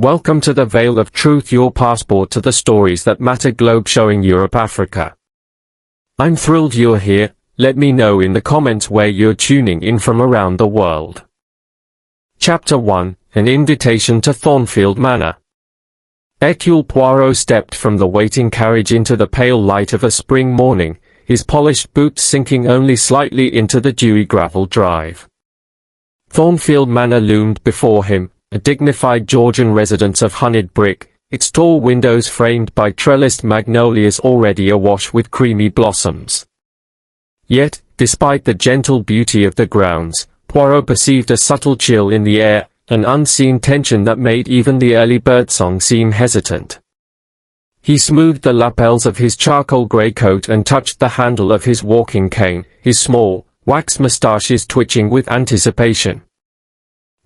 Welcome to the Veil of Truth, your passport to the stories that matter, globe showing Europe, Africa. I'm thrilled you're here. Let me know in the comments where you're tuning in from around the world. Chapter 1, An Invitation to Thornfield Manor. Hercule Poirot stepped from the waiting carriage into the pale light of a spring morning, his polished boots sinking only slightly into the dewy gravel drive. Thornfield Manor loomed before him, a dignified Georgian residence of honeyed brick, its tall windows framed by trellised magnolias already awash with creamy blossoms. Yet, despite the gentle beauty of the grounds, Poirot perceived a subtle chill in the air, an unseen tension that made even the early birdsong seem hesitant. He smoothed the lapels of his charcoal grey coat and touched the handle of his walking cane, his small, waxed moustaches twitching with anticipation.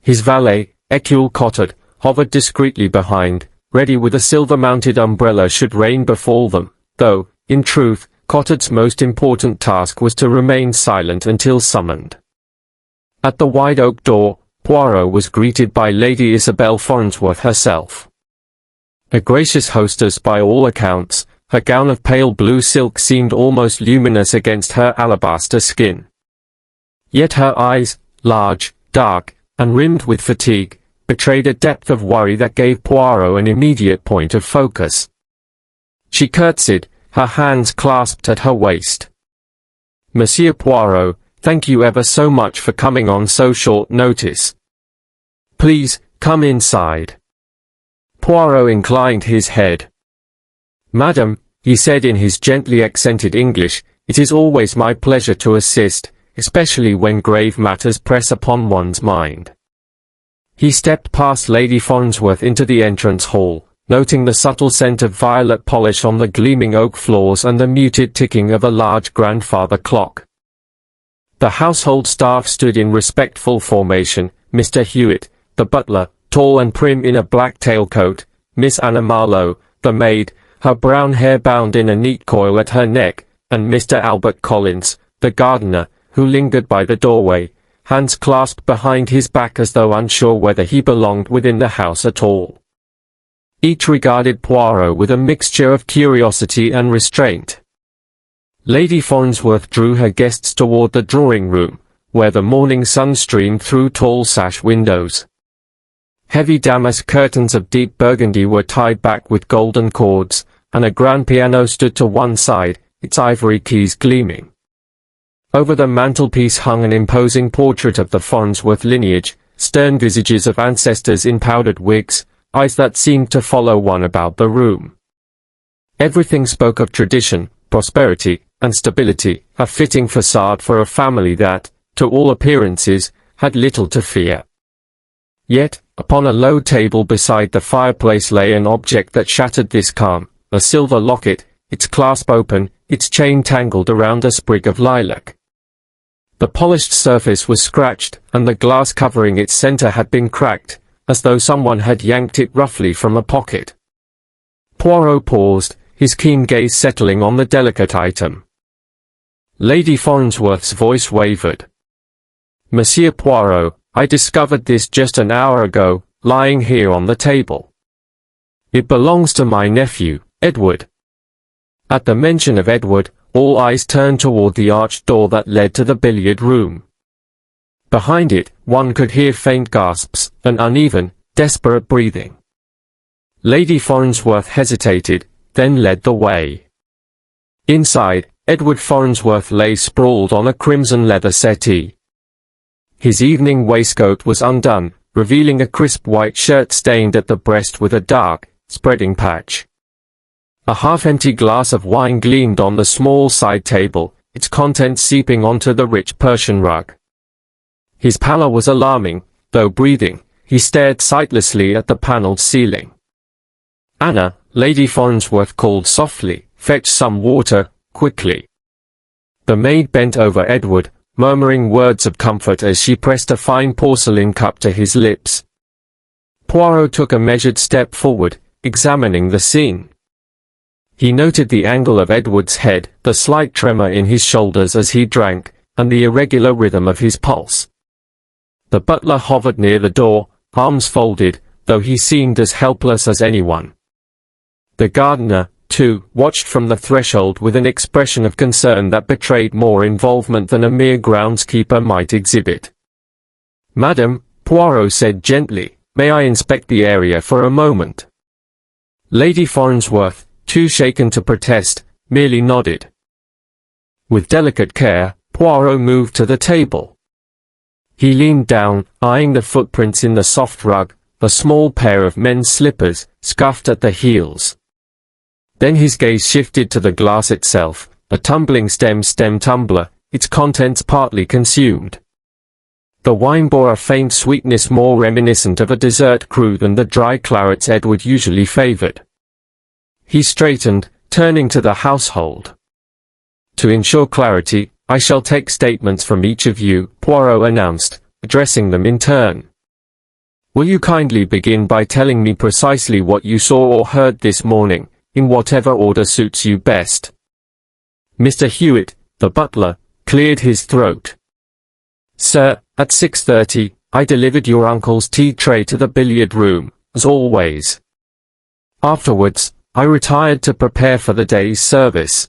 His valet, Hercule Poirot, hovered discreetly behind, ready with a silver-mounted umbrella should rain befall them, though, in truth, Poirot's most important task was to remain silent until summoned. At the wide oak door, Poirot was greeted by Lady Isabel Farnsworth herself. A gracious hostess by all accounts, her gown of pale blue silk seemed almost luminous against her alabaster skin. Yet her eyes, large, dark, and rimmed with fatigue, betrayed a depth of worry that gave Poirot an immediate point of focus. She curtsied, her hands clasped at her waist. "Monsieur Poirot, thank you ever so much for coming on so short notice. Please, come inside." Poirot inclined his head. "Madam," he said in his gently accented English, "it is always my pleasure to assist, especially when grave matters press upon one's mind." He stepped past Lady Farnsworth into the entrance hall, noting the subtle scent of violet polish on the gleaming oak floors and the muted ticking of a large grandfather clock. The household staff stood in respectful formation: Mr. Hewitt, the butler, tall and prim in a black tailcoat; Miss Anna Marlowe, the maid, her brown hair bound in a neat coil at her neck; and Mr. Albert Collins, the gardener, who lingered by the doorway, hands clasped behind his back as though unsure whether he belonged within the house at all. Each regarded Poirot with a mixture of curiosity and restraint. Lady Farnsworth drew her guests toward the drawing-room, where the morning sun streamed through tall sash windows. Heavy damask curtains of deep burgundy were tied back with golden cords, and a grand piano stood to one side, its ivory keys gleaming. Over the mantelpiece hung an imposing portrait of the Farnsworth lineage, stern visages of ancestors in powdered wigs, eyes that seemed to follow one about the room. Everything spoke of tradition, prosperity, and stability, a fitting facade for a family that, to all appearances, had little to fear. Yet, upon a low table beside the fireplace lay an object that shattered this calm, a silver locket, its clasp open, its chain tangled around a sprig of lilac. The polished surface was scratched, and the glass covering its center had been cracked, as though someone had yanked it roughly from a pocket. Poirot paused, his keen gaze settling on the delicate item. Lady Farnsworth's voice wavered. "Monsieur Poirot, I discovered this just an hour ago, lying here on the table. It belongs to my nephew, Edward." At the mention of Edward, all eyes turned toward the arched door that led to the billiard room. Behind it, one could hear faint gasps, and uneven, desperate breathing. Lady Farnsworth hesitated, then led the way. Inside, Edward Farnsworth lay sprawled on a crimson leather settee. His evening waistcoat was undone, revealing a crisp white shirt stained at the breast with a dark, spreading patch. A half-empty glass of wine gleamed on the small side table, its contents seeping onto the rich Persian rug. His pallor was alarming, though breathing, he stared sightlessly at the paneled ceiling. "Anna," Lady Farnsworth called softly, "fetch some water, quickly." The maid bent over Edward, murmuring words of comfort as she pressed a fine porcelain cup to his lips. Poirot took a measured step forward, examining the scene. He noted the angle of Edward's head, the slight tremor in his shoulders as he drank, and the irregular rhythm of his pulse. The butler hovered near the door, arms folded, though he seemed as helpless as anyone. The gardener, too, watched from the threshold with an expression of concern that betrayed more involvement than a mere groundskeeper might exhibit. "Madam," Poirot said gently, "may I inspect the area for a moment?" Lady Farnsworth, too shaken to protest, merely nodded. With delicate care, Poirot moved to the table. He leaned down, eyeing the footprints in the soft rug, a small pair of men's slippers, scuffed at the heels. Then his gaze shifted to the glass itself, a tumbling stem tumbler, its contents partly consumed. The wine bore a faint sweetness more reminiscent of a dessert crew than the dry clarets Edward usually favored. He straightened, turning to the household. "To ensure clarity, I shall take statements from each of you," Poirot announced, addressing them in turn. "Will you kindly begin by telling me precisely what you saw or heard this morning, in whatever order suits you best?" Mr. Hewitt, the butler, cleared his throat. "Sir, at 6:30, I delivered your uncle's tea tray to the billiard room, as always. Afterwards, I retired to prepare for the day's service.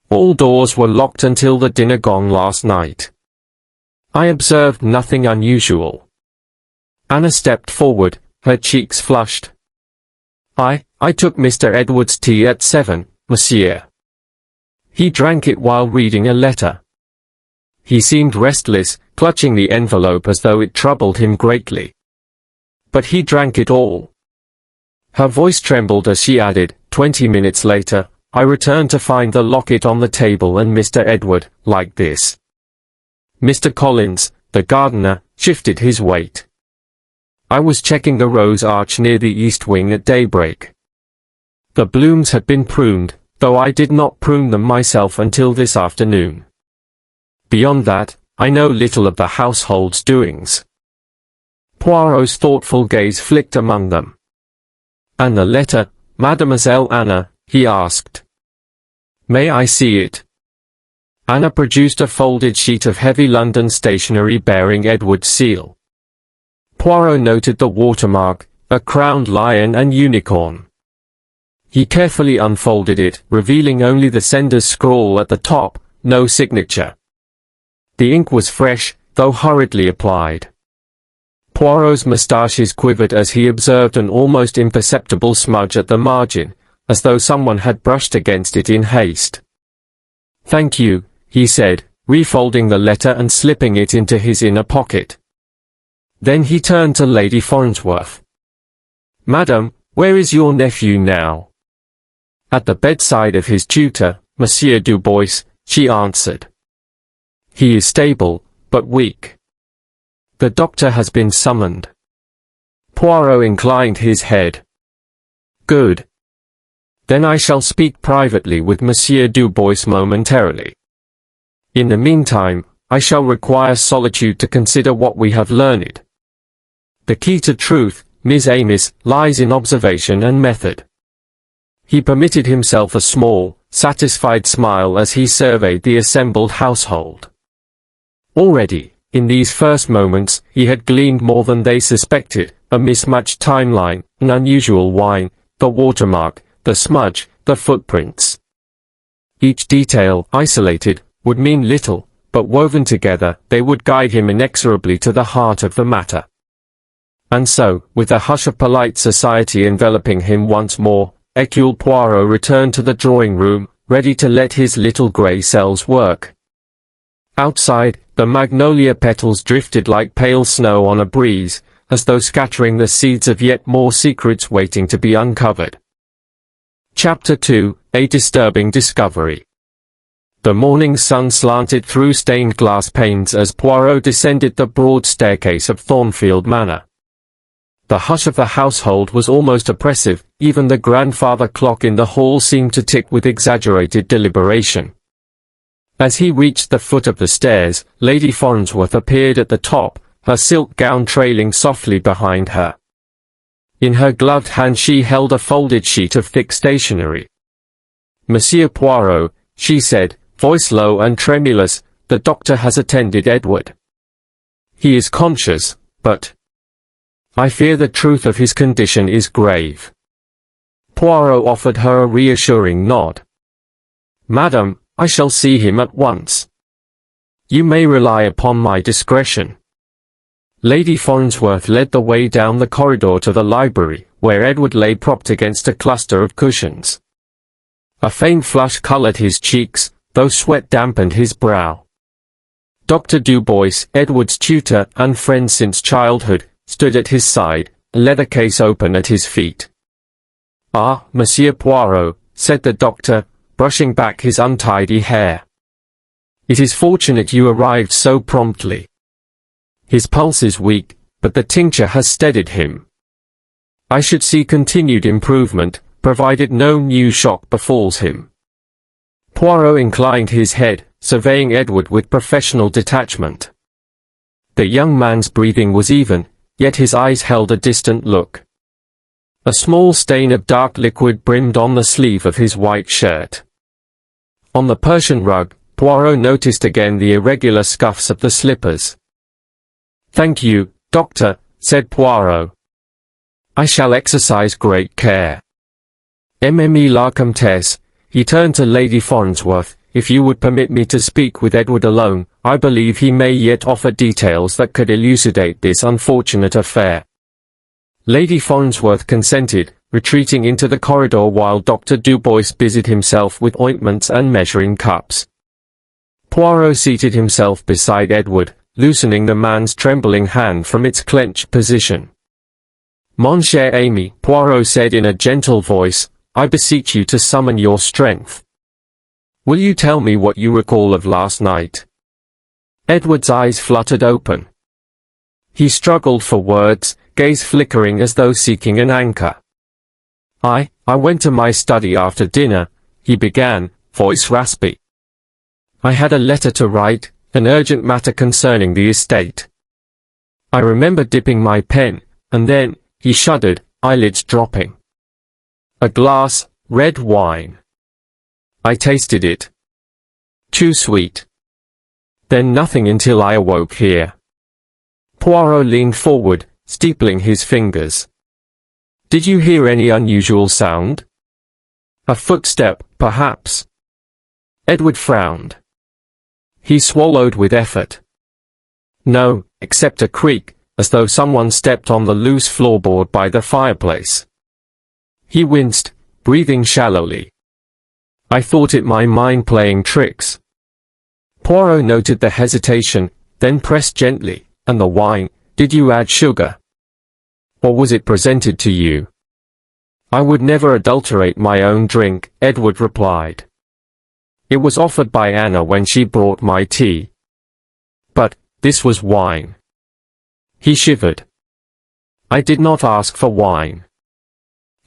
All doors were locked until the dinner gong last night. I observed nothing unusual." Anna stepped forward, her cheeks flushed. I took Mr. Edward's tea at 7, monsieur. He drank it while reading a letter. He seemed restless, clutching the envelope as though it troubled him greatly. But he drank it all." Her voice trembled as she added, 20 minutes later, I returned to find the locket on the table and Mr. Edward, like this." Mr. Collins, the gardener, shifted his weight. "I was checking the rose arch near the east wing at daybreak. The blooms had been pruned, though I did not prune them myself until this afternoon. Beyond that, I know little of the household's doings." Poirot's thoughtful gaze flicked among them. "And the letter, Mademoiselle Anna?" he asked. "May I see it?" Anna produced a folded sheet of heavy London stationery bearing Edward's seal. Poirot noted the watermark, a crowned lion and unicorn. He carefully unfolded it, revealing only the sender's scrawl at the top, no signature. The ink was fresh, though hurriedly applied. Poirot's moustaches quivered as he observed an almost imperceptible smudge at the margin, as though someone had brushed against it in haste. "Thank you," he said, refolding the letter and slipping it into his inner pocket. Then he turned to Lady Farnsworth. "Madam, where is your nephew now?" "At the bedside of his tutor, Monsieur Dubois," she answered. "He is stable, but weak. The doctor has been summoned." Poirot inclined his head. "Good. Then I shall speak privately with Monsieur Dubois momentarily. In the meantime, I shall require solitude to consider what we have learned. The key to truth, Miss Amis, lies in observation and method." He permitted himself a small, satisfied smile as he surveyed the assembled household. Already, in these first moments, he had gleaned more than they suspected, a mismatched timeline, an unusual wine, the watermark, the smudge, the footprints. Each detail, isolated, would mean little, but woven together, they would guide him inexorably to the heart of the matter. And so, with the hush of polite society enveloping him once more, Hercule Poirot returned to the drawing-room, ready to let his little grey cells work. Outside, the magnolia petals drifted like pale snow on a breeze, as though scattering the seeds of yet more secrets waiting to be uncovered. Chapter 2, A Disturbing Discovery. The morning sun slanted through stained glass panes as Poirot descended the broad staircase of Thornfield Manor. The hush of the household was almost oppressive, even the grandfather clock in the hall seemed to tick with exaggerated deliberation. As he reached the foot of the stairs, Lady Farnsworth appeared at the top, her silk gown trailing softly behind her. In her gloved hand she held a folded sheet of thick stationery. "Monsieur Poirot," she said, voice low and tremulous, "the doctor has attended Edward. He is conscious, but—" I fear the truth of his condition is grave." Poirot offered her a reassuring nod. "Madam, I shall see him at once. You may rely upon my discretion." Lady Farnsworth led the way down the corridor to the library, where Edward lay propped against a cluster of cushions. A faint flush colored his cheeks, though sweat dampened his brow. Dr. Dubois, Edward's tutor and friend since childhood, stood at his side, a leather case open at his feet. "Ah, Monsieur Poirot," said the doctor, brushing back his untidy hair. "It is fortunate you arrived so promptly. His pulse is weak, but the tincture has steadied him. I should see continued improvement, provided no new shock befalls him." Poirot inclined his head, surveying Edward with professional detachment. The young man's breathing was even, yet his eyes held a distant look. A small stain of dark liquid brimmed on the sleeve of his white shirt. On the Persian rug, Poirot noticed again the irregular scuffs of the slippers. "Thank you, doctor," said Poirot. "I shall exercise great care. Mme la Comtesse," he turned to Lady Farnsworth, "if you would permit me to speak with Edward alone, I believe he may yet offer details that could elucidate this unfortunate affair." Lady Farnsworth consented, retreating into the corridor while Dr. Dubois busied himself with ointments and measuring cups. Poirot seated himself beside Edward, loosening the man's trembling hand from its clenched position. "Mon cher ami," Poirot said in a gentle voice, "I beseech you to summon your strength. Will you tell me what you recall of last night?" Edward's eyes fluttered open. He struggled for words, gaze flickering as though seeking an anchor. I went to my study after dinner," he began, voice raspy. "I had a letter to write, an urgent matter concerning the estate. I remember dipping my pen, and then," he shuddered, eyelids dropping. "A glass, red wine. I tasted it. Too sweet. Then nothing until I awoke here." Poirot leaned forward, steepling his fingers. "Did you hear any unusual sound? A footstep, perhaps?" Edward frowned. He swallowed with effort. "No, except a creak, as though someone stepped on the loose floorboard by the fireplace." He winced, breathing shallowly. "I thought it my mind playing tricks." Poirot noted the hesitation, then pressed gently, "And the wine, did you add sugar? Or was it presented to you?" "I would never adulterate my own drink," Edward replied. "It was offered by Anna when she brought my tea. But, this was wine." He shivered. "I did not ask for wine."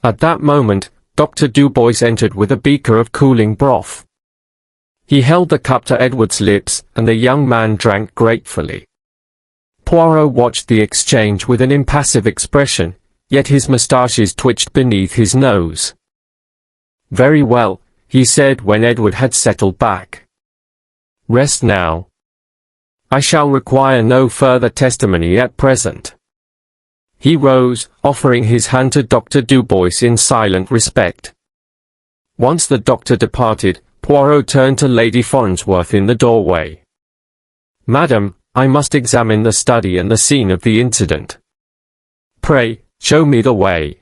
At that moment, Dr. Dubois entered with a beaker of cooling broth. He held the cup to Edward's lips, and the young man drank gratefully. Poirot watched the exchange with an impassive expression, yet his moustaches twitched beneath his nose. "Very well," he said when Edward had settled back. "Rest now. I shall require no further testimony at present." He rose, offering his hand to Dr. Dubois in silent respect. Once the doctor departed, Poirot turned to Lady Farnsworth in the doorway. "Madam, I must examine the study and the scene of the incident. Pray, show me the way."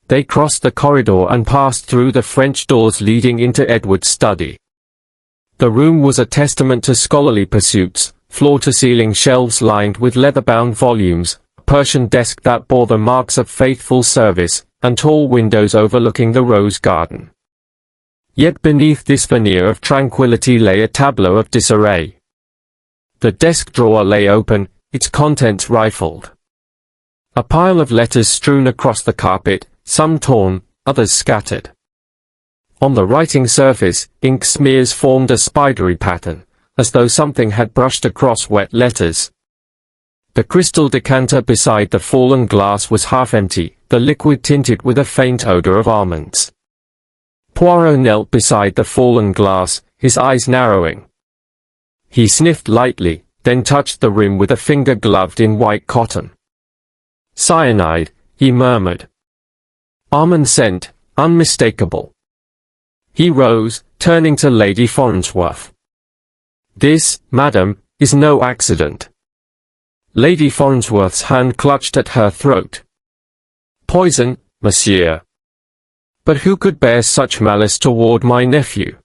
They crossed the corridor and passed through the French doors leading into Edward's study. The room was a testament to scholarly pursuits, floor-to-ceiling shelves lined with leather-bound volumes, a Persian desk that bore the marks of faithful service, and tall windows overlooking the rose garden. Yet beneath this veneer of tranquility lay a tableau of disarray. The desk drawer lay open, its contents rifled. A pile of letters strewn across the carpet, some torn, others scattered. On the writing surface, ink smears formed a spidery pattern, as though something had brushed across wet letters. The crystal decanter beside the fallen glass was half empty, the liquid tinted with a faint odor of almonds. Poirot knelt beside the fallen glass, his eyes narrowing. He sniffed lightly, then touched the rim with a finger gloved in white cotton. Cyanide, he murmured. Almond scent, unmistakable. He rose, turning to Lady Farnsworth. This, madam, is no accident. Lady Farnsworth's hand clutched at her throat. Poison, monsieur. But who could bear such malice toward my nephew?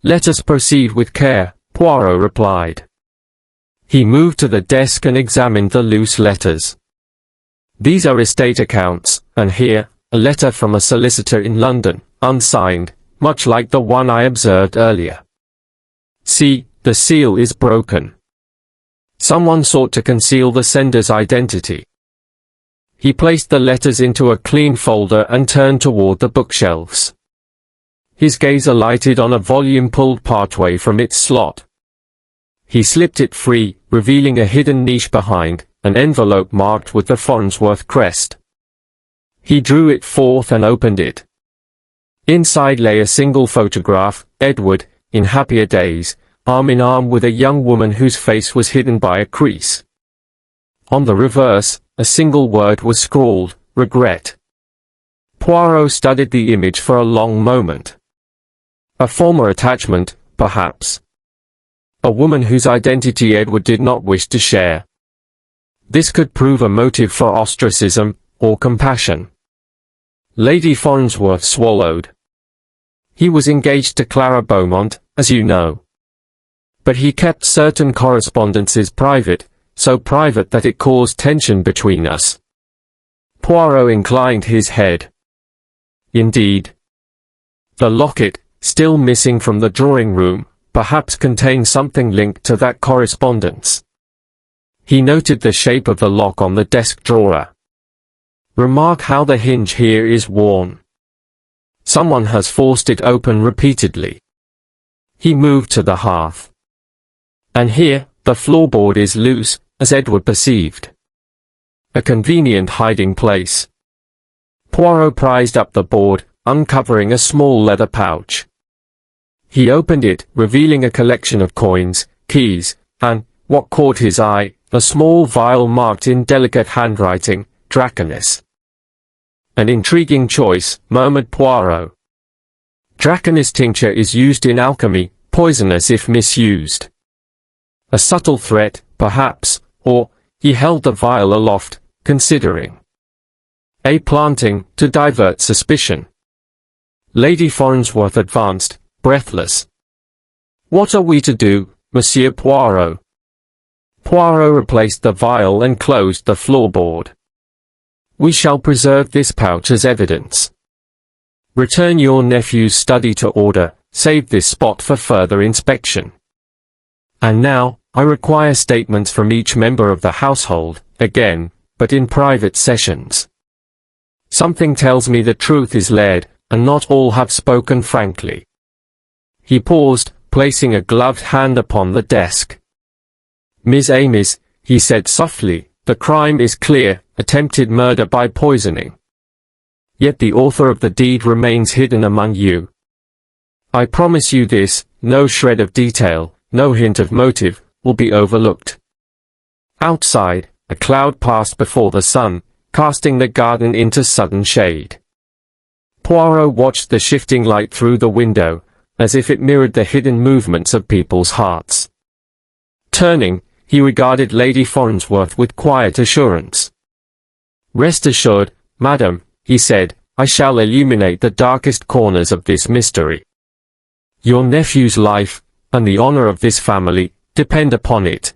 Let us proceed with care, Poirot replied. He moved to the desk and examined the loose letters. These are estate accounts, and here, a letter from a solicitor in London, unsigned, much like the one I observed earlier. See, the seal is broken. Someone sought to conceal the sender's identity. He placed the letters into a clean folder and turned toward the bookshelves. His gaze alighted on a volume pulled partway from its slot. He slipped it free, revealing a hidden niche behind, an envelope marked with the Farnsworth crest. He drew it forth and opened it. Inside lay a single photograph, Edward, in happier days, arm in arm with a young woman whose face was hidden by a crease. On the reverse, a single word was scrawled, regret. Poirot studied the image for a long moment. A former attachment, perhaps. A woman whose identity Edward did not wish to share. This could prove a motive for ostracism, or compassion. Lady Farnsworth swallowed. He was engaged to Clara Beaumont, as you know. But he kept certain correspondences private, so private that it caused tension between us. Poirot inclined his head. Indeed. The locket, still missing from the drawing room, perhaps contained something linked to that correspondence. He noted the shape of the lock on the desk drawer. Remark how the hinge here is worn. Someone has forced it open repeatedly. He moved to the hearth. And here, the floorboard is loose, as Edward perceived. A convenient hiding place. Poirot prized up the board, uncovering a small leather pouch. He opened it, revealing a collection of coins, keys, and, what caught his eye, a small vial marked in delicate handwriting, Draconis. An intriguing choice, murmured Poirot. Draconis tincture is used in alchemy, poisonous if misused. A subtle threat, perhaps, or, he held the vial aloft, considering. A planting, to divert suspicion. Lady Farnsworth advanced, breathless. What are we to do, Monsieur Poirot? Poirot replaced the vial and closed the floorboard. We shall preserve this pouch as evidence. Return your nephew's study to order, save this spot for further inspection. And now, I require statements from each member of the household, again, but in private sessions. Something tells me the truth is laid, and not all have spoken frankly. He paused, placing a gloved hand upon the desk. Miss Amis, he said softly, the crime is clear, attempted murder by poisoning. Yet the author of the deed remains hidden among you. I promise you this, no shred of detail, no hint of motive, will be overlooked. Outside, a cloud passed before the sun, casting the garden into sudden shade. Poirot watched the shifting light through the window, as if it mirrored the hidden movements of people's hearts. Turning, he regarded Lady Farnsworth with quiet assurance. Rest assured, madam, he said, I shall illuminate the darkest corners of this mystery. Your nephew's life, and the honor of this family, depend upon it.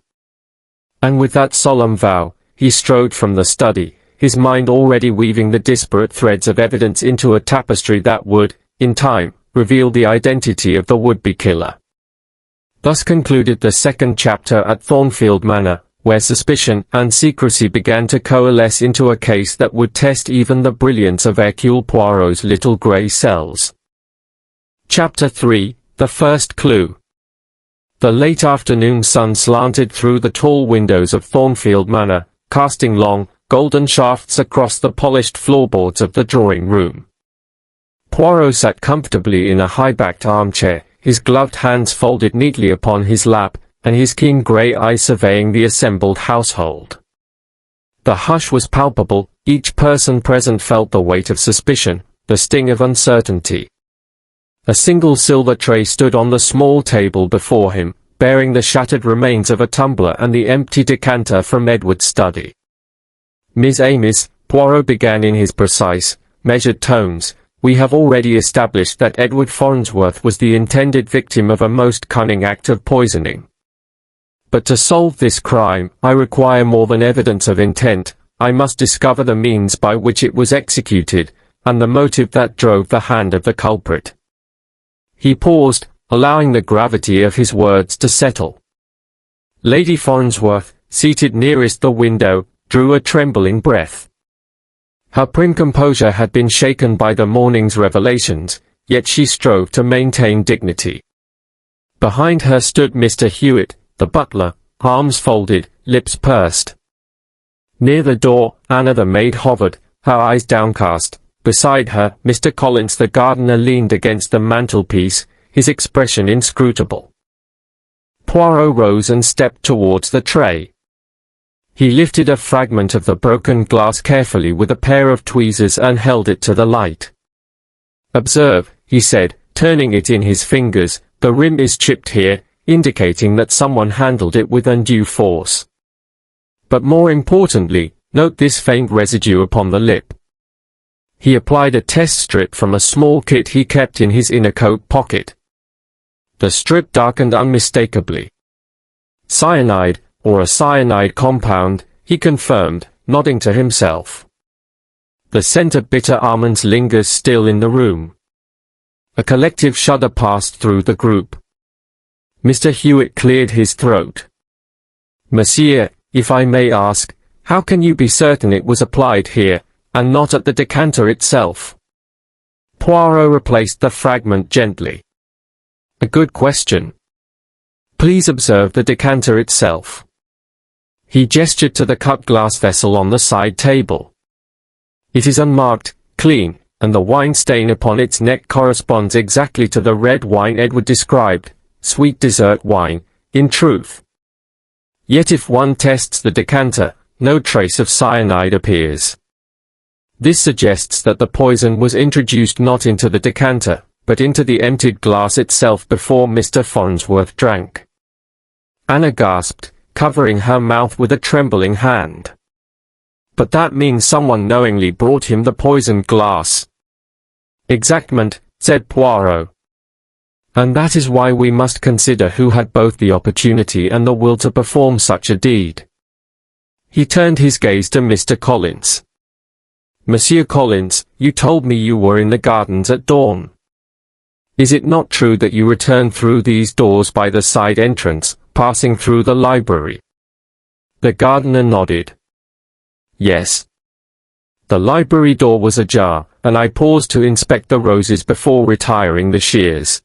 And with that solemn vow, he strode from the study, his mind already weaving the disparate threads of evidence into a tapestry that would, in time, reveal the identity of the would-be killer. Thus concluded the second chapter at Thornfield Manor, where suspicion and secrecy began to coalesce into a case that would test even the brilliance of Hercule Poirot's little grey cells. Chapter 3, The First Clue. The late afternoon sun slanted through the tall windows of Thornfield Manor, casting long, golden shafts across the polished floorboards of the drawing room. Poirot sat comfortably in a high-backed armchair, his gloved hands folded neatly upon his lap, and his keen grey eye surveying the assembled household. The hush was palpable, each person present felt the weight of suspicion, the sting of uncertainty. A single silver tray stood on the small table before him, bearing the shattered remains of a tumbler and the empty decanter from Edward's study. "Miss Amis," Poirot began in his precise, measured tones, "we have already established that Edward Farnsworth was the intended victim of a most cunning act of poisoning. But to solve this crime, I require more than evidence of intent. I must discover the means by which it was executed, and the motive that drove the hand of the culprit." He paused, allowing the gravity of his words to settle. Lady Farnsworth, seated nearest the window, drew a trembling breath. Her prim composure had been shaken by the morning's revelations, yet she strove to maintain dignity. Behind her stood Mr. Hewitt, the butler, arms folded, lips pursed. Near the door, Anna the maid hovered, her eyes downcast. Beside her, Mr. Collins the gardener leaned against the mantelpiece, his expression inscrutable. Poirot rose and stepped towards the tray. He lifted a fragment of the broken glass carefully with a pair of tweezers and held it to the light. "Observe," he said, turning it in his fingers, "the rim is chipped here, indicating that someone handled it with undue force. But more importantly, note this faint residue upon the lip." He applied a test strip from a small kit he kept in his inner coat pocket. The strip darkened unmistakably. "Cyanide, or a cyanide compound," he confirmed, nodding to himself. "The scent of bitter almonds lingers still in the room." A collective shudder passed through the group. Mr. Hewitt cleared his throat. "Monsieur, if I may ask, how can you be certain it was applied here, and not at the decanter itself?" Poirot replaced the fragment gently. "A good question. Please observe the decanter itself." He gestured to the cut glass vessel on the side table. "It is unmarked, clean, and the wine stain upon its neck corresponds exactly to the red wine Edward described, sweet dessert wine, in truth. Yet if one tests the decanter, no trace of cyanide appears. This suggests that the poison was introduced not into the decanter, but into the emptied glass itself before Mr. Farnsworth drank." Anna gasped, covering her mouth with a trembling hand. "But that means someone knowingly brought him the poisoned glass." "Exactamente," said Poirot. "And that is why we must consider who had both the opportunity and the will to perform such a deed." He turned his gaze to Mr. Collins. "Monsieur Collins, you told me you were in the gardens at dawn. Is it not true that you returned through these doors by the side entrance, passing through the library?" The gardener nodded. "Yes. The library door was ajar, and I paused to inspect the roses before retiring the shears."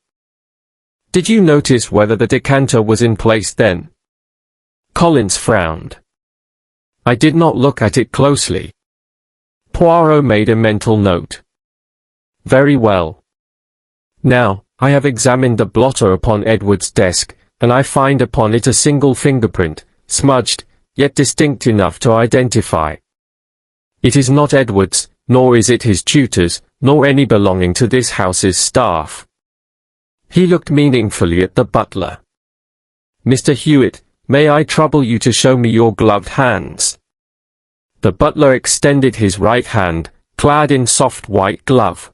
"Did you notice whether the decanter was in place then?" Collins frowned. "I did not look at it closely." Poirot made a mental note. "Very well. Now, I have examined the blotter upon Edward's desk, and I find upon it a single fingerprint, smudged, yet distinct enough to identify. It is not Edward's, nor is it his tutor's, nor any belonging to this house's staff." He looked meaningfully at the butler. "Mr. Hewitt, may I trouble you to show me your gloved hands?" The butler extended his right hand, clad in soft white glove.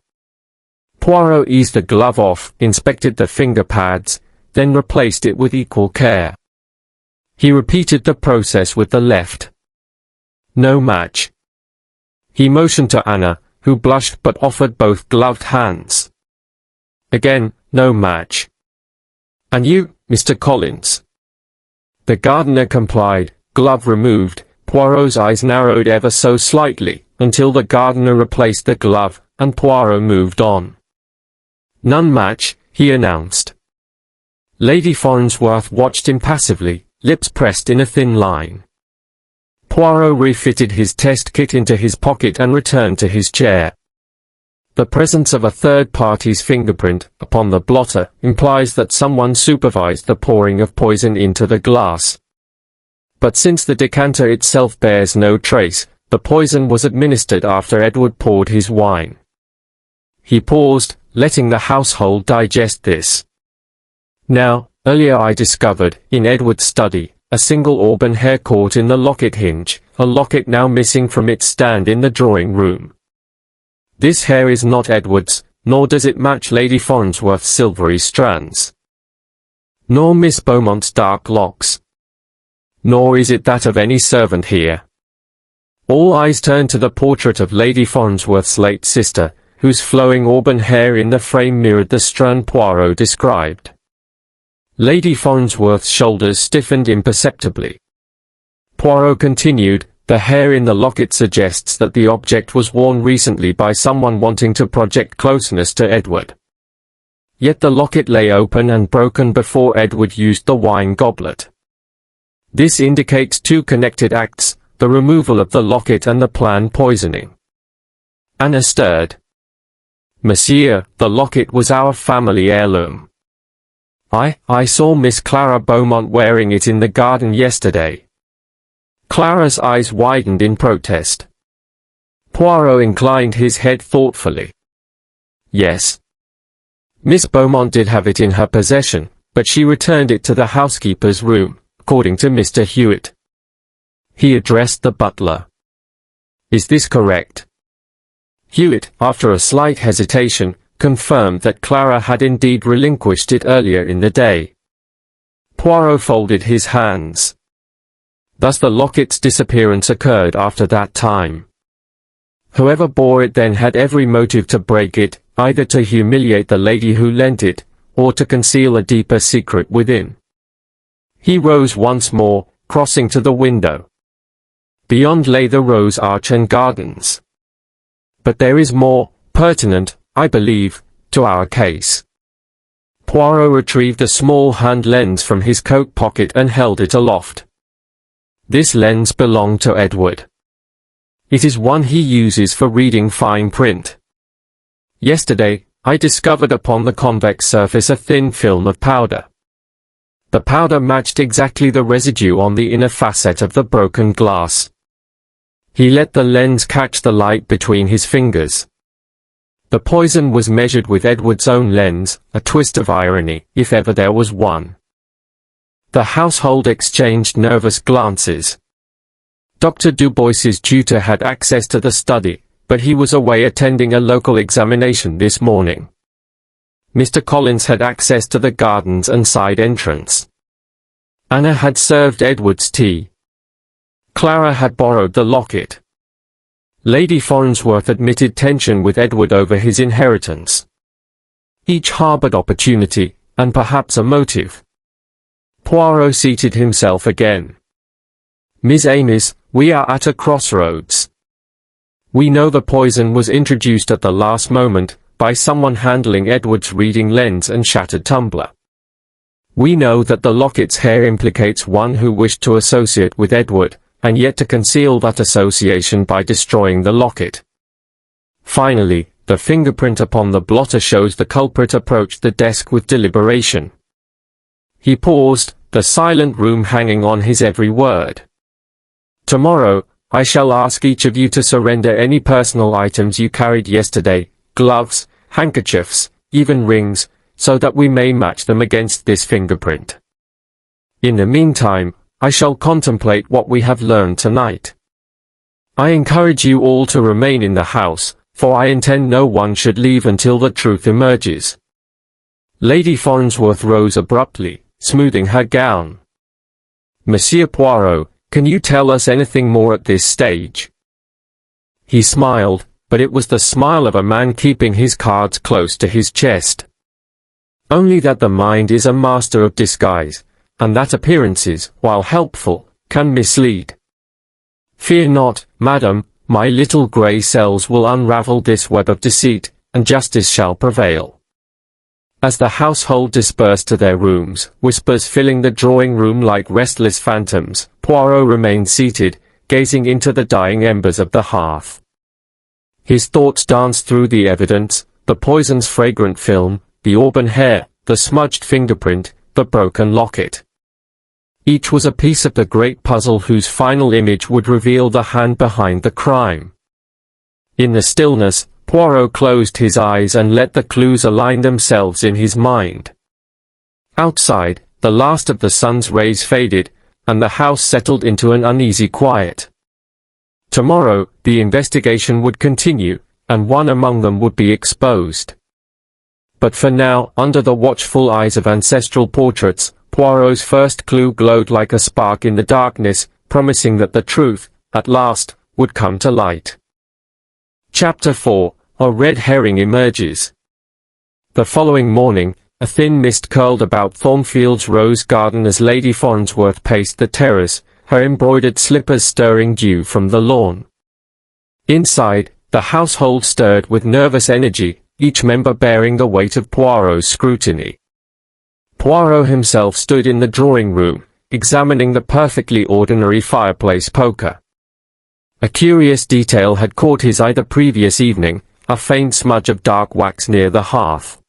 Poirot eased the glove off, inspected the finger pads, then replaced it with equal care. He repeated the process with the left. No match. He motioned to Anna, who blushed but offered both gloved hands. Again, no match. "And you, Mr. Collins?" The gardener complied, glove removed. Poirot's eyes narrowed ever so slightly, until the gardener replaced the glove, and Poirot moved on. "None match," he announced. Lady Farnsworth watched impassively, lips pressed in a thin line. Poirot refitted his test kit into his pocket and returned to his chair. The presence of a third party's fingerprint upon the blotter implies that someone supervised the pouring of poison into the glass. but since the decanter itself bears no trace, the poison was administered after Edward poured his wine. He paused, letting the household digest this. Now, earlier I discovered, in Edward's study, a single auburn hair caught in the locket hinge, a locket now missing from its stand in the drawing room. This hair is not Edward's, nor does it match Lady Farnsworth's silvery strands. Nor Miss Beaumont's dark locks. Nor is it that of any servant here. All eyes turn to the portrait of Lady Farnsworth's late sister, whose flowing auburn hair in the frame mirrored the strand Poirot described. Lady Farnsworth's shoulders stiffened imperceptibly. Poirot continued, the hair in the locket suggests that the object was worn recently by someone wanting to project closeness to Edward. Yet the locket lay open and broken before Edward used the wine goblet. This indicates two connected acts, the removal of the locket and the planned poisoning. Anna stirred. Monsieur, the locket was our family heirloom. I saw Miss Clara Beaumont wearing it in the garden yesterday. Clara's eyes widened in protest. Poirot inclined his head thoughtfully. Yes. Miss Beaumont did have it in her possession, but she returned it to the housekeeper's room, according to Mr. Hewitt. He addressed the butler. Is this correct? Hewitt, after a slight hesitation, confirmed that Clara had indeed relinquished it earlier in the day. Poirot folded his hands. Thus the locket's disappearance occurred after that time. Whoever bore it then had every motive to break it, either to humiliate the lady who lent it, or to conceal a deeper secret within. He rose once more, crossing to the window. Beyond lay the rose arch and gardens. But there is more, pertinent, I believe, to our case. Poirot retrieved a small hand lens from his coat pocket and held it aloft. This lens belonged to Edward. It is one he uses for reading fine print. Yesterday, I discovered upon the convex surface a thin film of powder. The powder matched exactly the residue on the inner facet of the broken glass. He let the lens catch the light between his fingers. The poison was measured with Edward's own lens, a twist of irony, if ever there was one. The household exchanged nervous glances. Dr. Dubois's tutor had access to the study, but he was away attending a local examination this morning. Mr. Collins had access to the gardens and side entrance. Anna had served Edward's tea. Clara had borrowed the locket. Lady Farnsworth admitted tension with Edward over his inheritance. Each harbored opportunity, and perhaps a motive. Poirot seated himself again. Miss Amis, we are at a crossroads. We know the poison was introduced at the last moment, by someone handling Edward's reading lens and shattered tumbler. We know that the locket's hair implicates one who wished to associate with Edward, and yet to conceal that association by destroying the locket. Finally, the fingerprint upon the blotter shows the culprit approached the desk with deliberation. He paused, the silent room hanging on his every word. Tomorrow, I shall ask each of you to surrender any personal items you carried yesterday, gloves, handkerchiefs, even rings, so that we may match them against this fingerprint. In the meantime, I shall contemplate what we have learned tonight. I encourage you all to remain in the house, for I intend no one should leave until the truth emerges. Lady Farnsworth rose abruptly, smoothing her gown. Monsieur Poirot, can you tell us anything more at this stage? He smiled, but it was the smile of a man keeping his cards close to his chest. Only that the mind is a master of disguise, and that appearances, while helpful, can mislead. Fear not, madam, my little grey cells will unravel this web of deceit, and justice shall prevail. As the household dispersed to their rooms, whispers filling the drawing room like restless phantoms, Poirot remained seated, gazing into the dying embers of the hearth. His thoughts danced through the evidence, the poison's fragrant film, the auburn hair, the smudged fingerprint, the broken locket. Each was a piece of the great puzzle whose final image would reveal the hand behind the crime. In the stillness, Poirot closed his eyes and let the clues align themselves in his mind. Outside, the last of the sun's rays faded, and the house settled into an uneasy quiet. Tomorrow, the investigation would continue, and one among them would be exposed. But for now, under the watchful eyes of ancestral portraits, Poirot's first clue glowed like a spark in the darkness, promising that the truth, at last, would come to light. Chapter 4. A red herring emerges. The following morning, a thin mist curled about Thornfield's rose garden as Lady Farnsworth paced the terrace, her embroidered slippers stirring dew from the lawn. Inside, the household stirred with nervous energy, each member bearing the weight of Poirot's scrutiny. Poirot himself stood in the drawing room, examining the perfectly ordinary fireplace poker. A curious detail had caught his eye the previous evening, a faint smudge of dark wax near the hearth.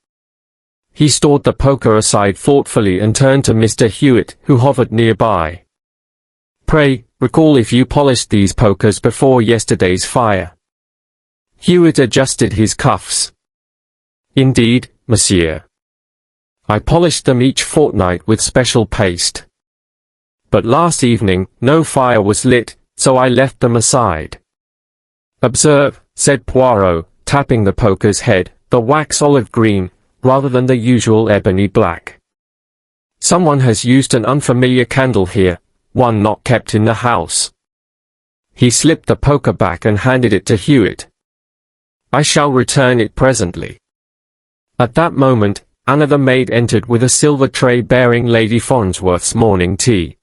He stored the poker aside thoughtfully and turned to Mr. Hewitt, who hovered nearby. "Pray, recall if you polished these pokers before yesterday's fire." Hewitt adjusted his cuffs. "Indeed, monsieur. I polished them each fortnight with special paste. But last evening, no fire was lit, so I left them aside." "Observe," said Poirot, tapping the poker's head, "the wax olive green, rather than the usual ebony black. Someone has used an unfamiliar candle here, one not kept in the house." He slipped the poker back and handed it to Hewitt. "I shall return it presently." At that moment, Anna the maid entered with a silver tray bearing Lady Farnsworth's morning tea.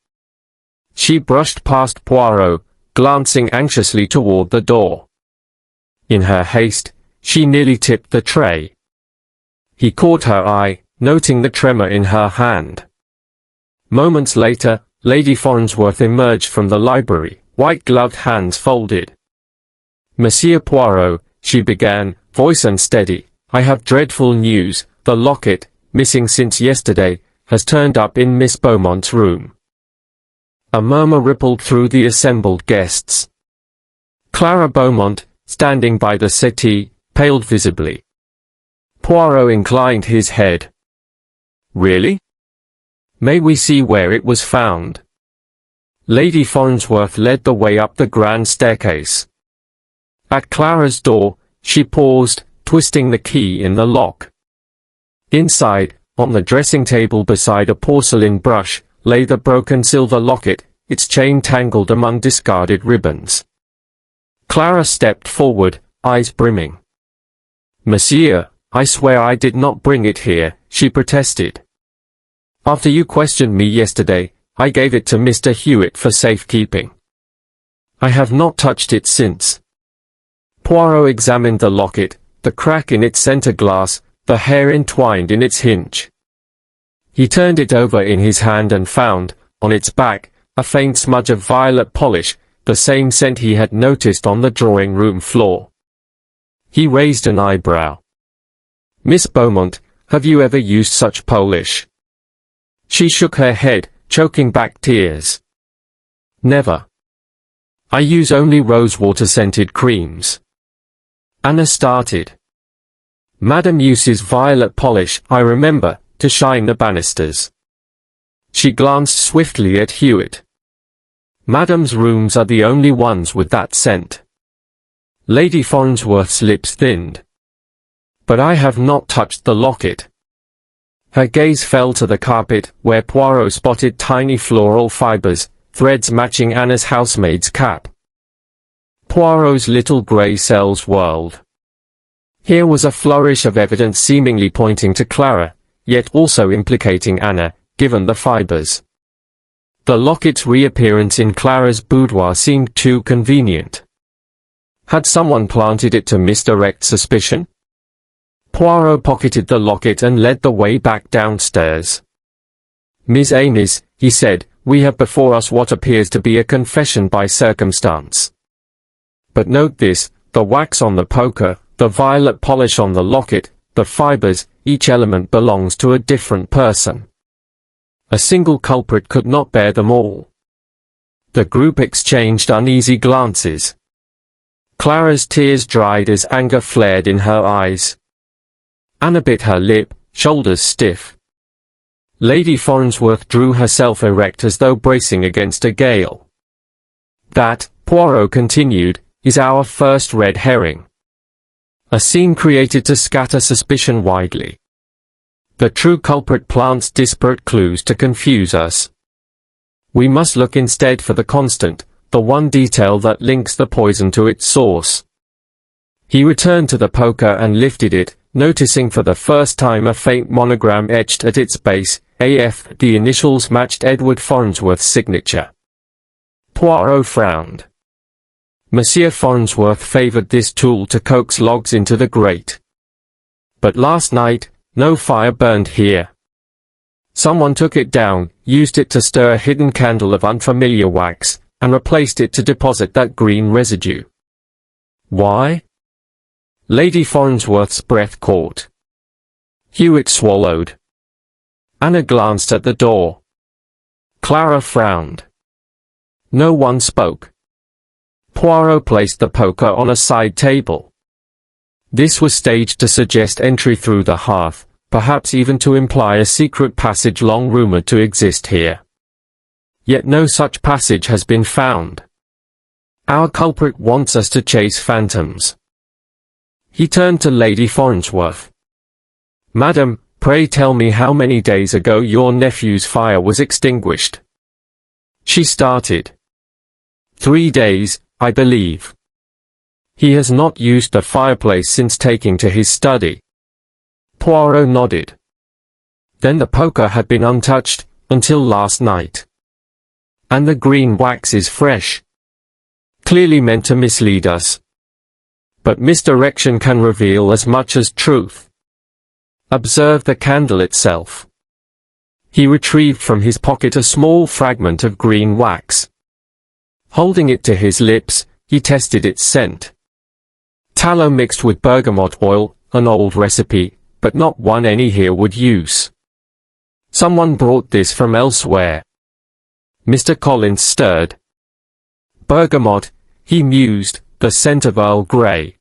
She brushed past Poirot, glancing anxiously toward the door. In her haste, she nearly tipped the tray. He caught her eye, noting the tremor in her hand. Moments later, Lady Farnsworth emerged from the library, white-gloved hands folded. "Monsieur Poirot," she began, voice unsteady, "I have dreadful news. The locket, missing since yesterday, has turned up in Miss Beaumont's room." A murmur rippled through the assembled guests. Clara Beaumont, standing by the settee, paled visibly. Poirot inclined his head. "Really? May we see where it was found?" Lady Farnsworth led the way up the grand staircase. At Clara's door, she paused, twisting the key in the lock. Inside, on the dressing table beside a porcelain brush, lay the broken silver locket, its chain tangled among discarded ribbons. Clara stepped forward, eyes brimming. "Monsieur, I swear I did not bring it here," she protested. "After you questioned me yesterday, I gave it to Mr. Hewitt for safekeeping. I have not touched it since." Poirot examined the locket, the crack in its center glass, the hair entwined in its hinge. He turned it over in his hand and found, on its back, a faint smudge of violet polish, the same scent he had noticed on the drawing-room floor. He raised an eyebrow. "Miss Beaumont, have you ever used such polish?" She shook her head, choking back tears. "Never. I use only rosewater-scented creams." Anna started. "Madame uses violet polish, I remember, to shine the banisters." She glanced swiftly at Hewitt. "Madame's rooms are the only ones with that scent." Lady Farnsworth's lips thinned. "But I have not touched the locket." Her gaze fell to the carpet, where Poirot spotted tiny floral fibers, threads matching Anna's housemaid's cap. Poirot's little grey cells whirled. Here was a flourish of evidence seemingly pointing to Clara, yet also implicating Anna, given the fibers. The locket's reappearance in Clara's boudoir seemed too convenient. Had someone planted it to misdirect suspicion? Poirot pocketed the locket and led the way back downstairs. "Miss Amis," he said, "we have before us what appears to be a confession by circumstance. But note this, the wax on the poker, the violet polish on the locket, the fibers, each element belongs to a different person. A single culprit could not bear them all. The group exchanged uneasy glances. Clara's tears dried as anger flared in her eyes. Anna bit her lip, shoulders stiff. Lady Farnsworth drew herself erect as though bracing against a gale. "That," Poirot continued, "is our first red herring. A scene created to scatter suspicion widely. The true culprit plants disparate clues to confuse us. We must look instead for the constant, the one detail that links the poison to its source." He returned to the poker and lifted it, noticing for the first time a faint monogram etched at its base, AF. The initials matched Edward Farnsworth's signature. Poirot frowned. Monsieur Farnsworth favored this tool to coax logs into the grate. But last night, no fire burned here. Someone took it down, used it to stir a hidden candle of unfamiliar wax, and replaced it to deposit that green residue. Why? Lady Farnsworth's breath caught. Hewitt swallowed. Anna glanced at the door. Clara frowned. No one spoke. Poirot placed the poker on a side table. This was staged to suggest entry through the hearth, perhaps even to imply a secret passage long rumored to exist here. Yet no such passage has been found. Our culprit wants us to chase phantoms. He turned to Lady Farnsworth. "Madam, pray tell me how many days ago your nephew's fire was extinguished." She started. 3 days, I believe. He has not used the fireplace since taking to his study. Poirot nodded. Then the poker had been untouched, until last night. And the green wax is fresh. Clearly meant to mislead us. But misdirection can reveal as much as truth. Observe the candle itself. He retrieved from his pocket a small fragment of green wax. Holding it to his lips, he tested its scent. Tallow mixed with bergamot oil, an old recipe, but not one any here would use. Someone brought this from elsewhere. Mr. Collins stirred. Bergamot, he mused, the scent of Earl Grey.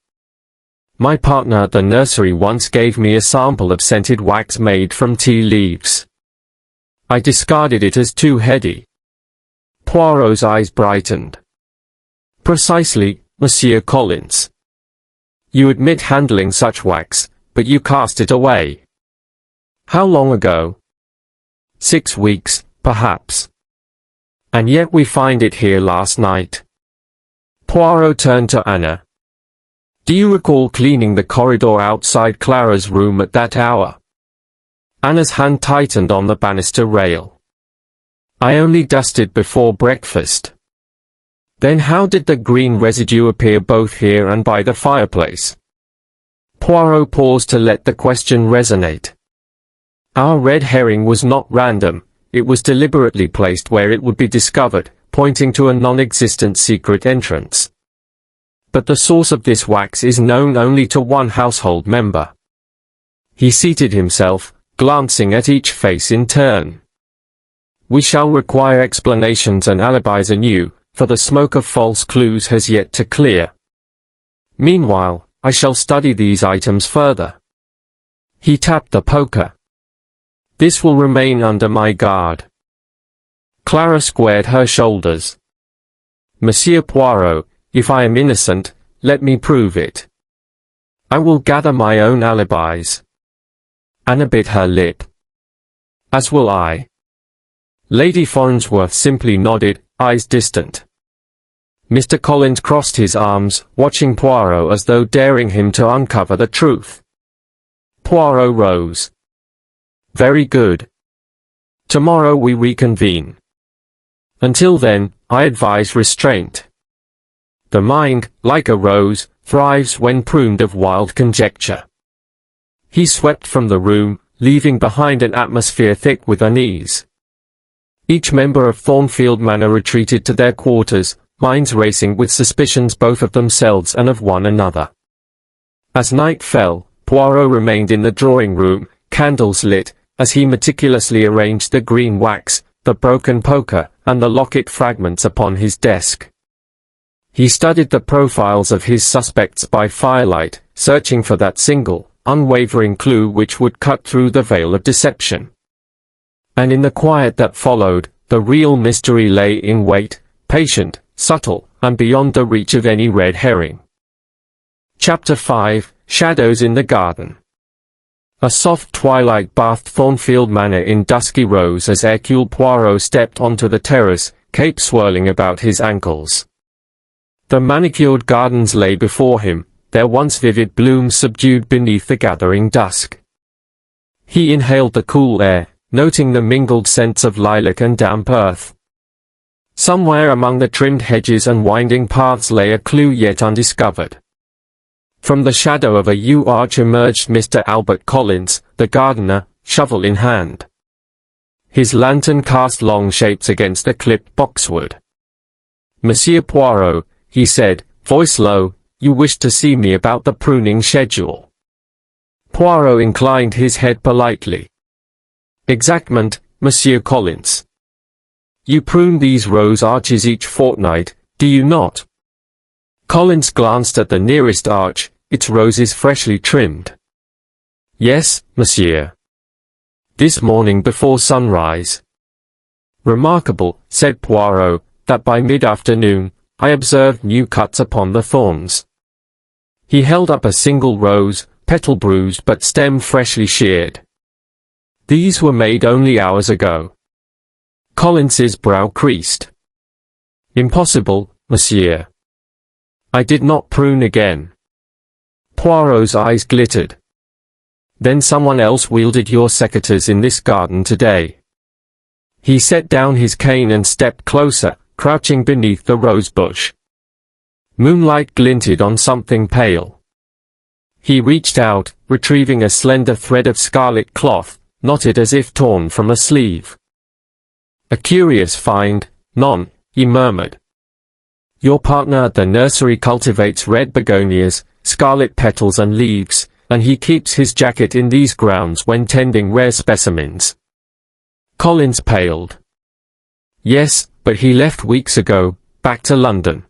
My partner at the nursery once gave me a sample of scented wax made from tea leaves. I discarded it as too heady. Poirot's eyes brightened. Precisely, Monsieur Collins. You admit handling such wax, but you cast it away. How long ago? 6 weeks, perhaps. And yet we find it here last night. Poirot turned to Anna. Do you recall cleaning the corridor outside Clara's room at that hour? Anna's hand tightened on the banister rail. I only dusted before breakfast. Then how did the green residue appear both here and by the fireplace? Poirot paused to let the question resonate. Our red herring was not random, it was deliberately placed where it would be discovered, pointing to a non-existent secret entrance. But the source of this wax is known only to one household member. He seated himself, glancing at each face in turn. We shall require explanations and alibis anew, for the smoke of false clues has yet to clear. Meanwhile, I shall study these items further. He tapped the poker. This will remain under my guard. Clara squared her shoulders. Monsieur Poirot, if I am innocent, let me prove it. I will gather my own alibis. Anna bit her lip. As will I. Lady Farnsworth simply nodded, eyes distant. Mr. Collins crossed his arms, watching Poirot as though daring him to uncover the truth. Poirot rose. Very good. Tomorrow we reconvene. Until then, I advise restraint. The mind, like a rose, thrives when pruned of wild conjecture. He swept from the room, leaving behind an atmosphere thick with unease. Each member of Thornfield Manor retreated to their quarters, minds racing with suspicions both of themselves and of one another. As night fell, Poirot remained in the drawing room, candles lit, as he meticulously arranged the green wax, the broken poker, and the locket fragments upon his desk. He studied the profiles of his suspects by firelight, searching for that single, unwavering clue which would cut through the veil of deception. And in the quiet that followed, the real mystery lay in wait, patient, subtle, and beyond the reach of any red herring. Chapter 5, Shadows in the Garden. A soft twilight bathed Thornfield Manor in dusky rose as Hercule Poirot stepped onto the terrace, cape swirling about his ankles. The manicured gardens lay before him, their once vivid blooms subdued beneath the gathering dusk. He inhaled the cool air, noting the mingled scents of lilac and damp earth. Somewhere among the trimmed hedges and winding paths lay a clue yet undiscovered. From the shadow of a yew arch emerged Mr. Albert Collins, the gardener, shovel in hand. His lantern cast long shapes against the clipped boxwood. "Monsieur Poirot," he said, voice low, "you wished to see me about the pruning schedule." Poirot inclined his head politely. "Exactement, Monsieur Collins. You prune these rose arches each fortnight, do you not?" Collins glanced at the nearest arch, its roses freshly trimmed. "Yes, monsieur. This morning before sunrise." "Remarkable," said Poirot, "that by mid-afternoon, I observed new cuts upon the thorns." He held up a single rose, petal bruised but stem freshly sheared. "These were made only hours ago." Collins's brow creased. "Impossible, monsieur. I did not prune again." Poirot's eyes glittered. "Then someone else wielded your secateurs in this garden today." He set down his cane and stepped closer, crouching beneath the rose bush. Moonlight glinted on something pale. He reached out, retrieving a slender thread of scarlet cloth, knotted as if torn from a sleeve. "A curious find, non," he murmured. "Your partner at the nursery cultivates red begonias, scarlet petals and leaves, and he keeps his jacket in these grounds when tending rare specimens." Collins paled. "Yes, but he left weeks ago, back to London."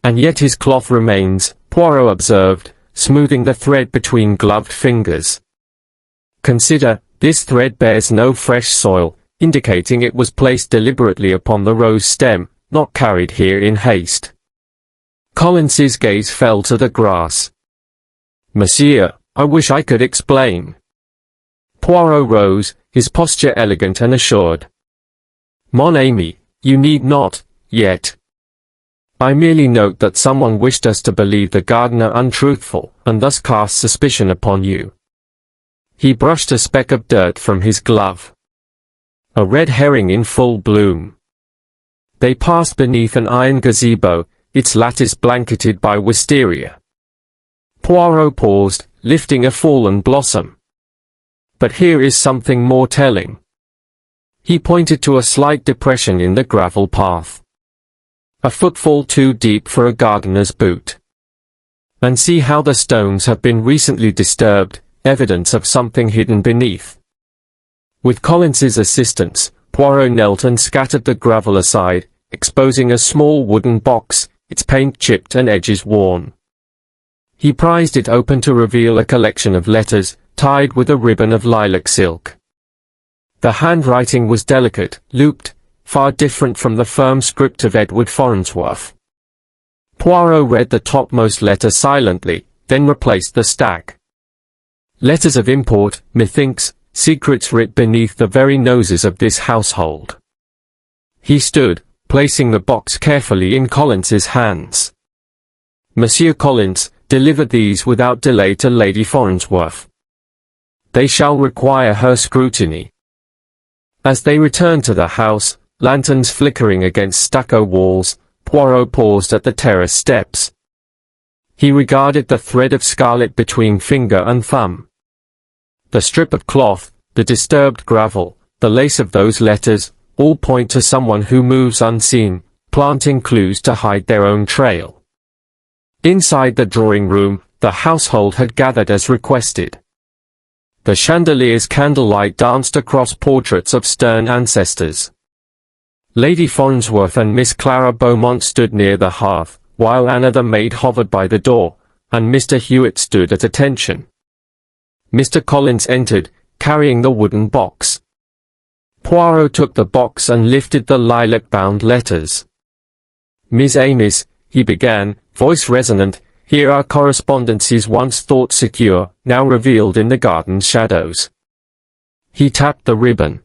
"And yet his cloth remains," Poirot observed, smoothing the thread between gloved fingers. "Consider, this thread bears no fresh soil, indicating it was placed deliberately upon the rose stem, not carried here in haste." Collins's gaze fell to the grass. "Monsieur, I wish I could explain." Poirot rose, his posture elegant and assured. "Mon ami, you need not, yet. I merely note that someone wished us to believe the gardener untruthful, and thus cast suspicion upon you." He brushed a speck of dirt from his glove. A red herring in full bloom. They passed beneath an iron gazebo, its lattice blanketed by wisteria. Poirot paused, lifting a fallen blossom. "But here is something more telling." He pointed to a slight depression in the gravel path. "A footfall too deep for a gardener's boot. And see how the stones have been recently disturbed, evidence of something hidden beneath." With Collins's assistance, Poirot knelt and scattered the gravel aside, exposing a small wooden box, its paint chipped and edges worn. He prized it open to reveal a collection of letters, tied with a ribbon of lilac silk. The handwriting was delicate, looped, far different from the firm script of Edward Farnsworth. Poirot read the topmost letter silently, then replaced the stack. "Letters of import, methinks, secrets writ beneath the very noses of this household." He stood, placing the box carefully in Collins's hands. "Monsieur Collins, deliver these without delay to Lady Farnsworth. They shall require her scrutiny." As they returned to the house, lanterns flickering against stucco walls, Poirot paused at the terrace steps. He regarded the thread of scarlet between finger and thumb. The strip of cloth, the disturbed gravel, the lace of those letters, all point to someone who moves unseen, planting clues to hide their own trail. Inside the drawing room, the household had gathered as requested. The chandelier's candlelight danced across portraits of stern ancestors. Lady Farnsworth and Miss Clara Beaumont stood near the hearth, while Anna the maid hovered by the door, and Mr. Hewitt stood at attention. Mr. Collins entered, carrying the wooden box. Poirot took the box and lifted the lilac-bound letters. "Miss Amis," he began, voice resonant, "here are correspondences once thought secure, now revealed in the garden's shadows." He tapped the ribbon.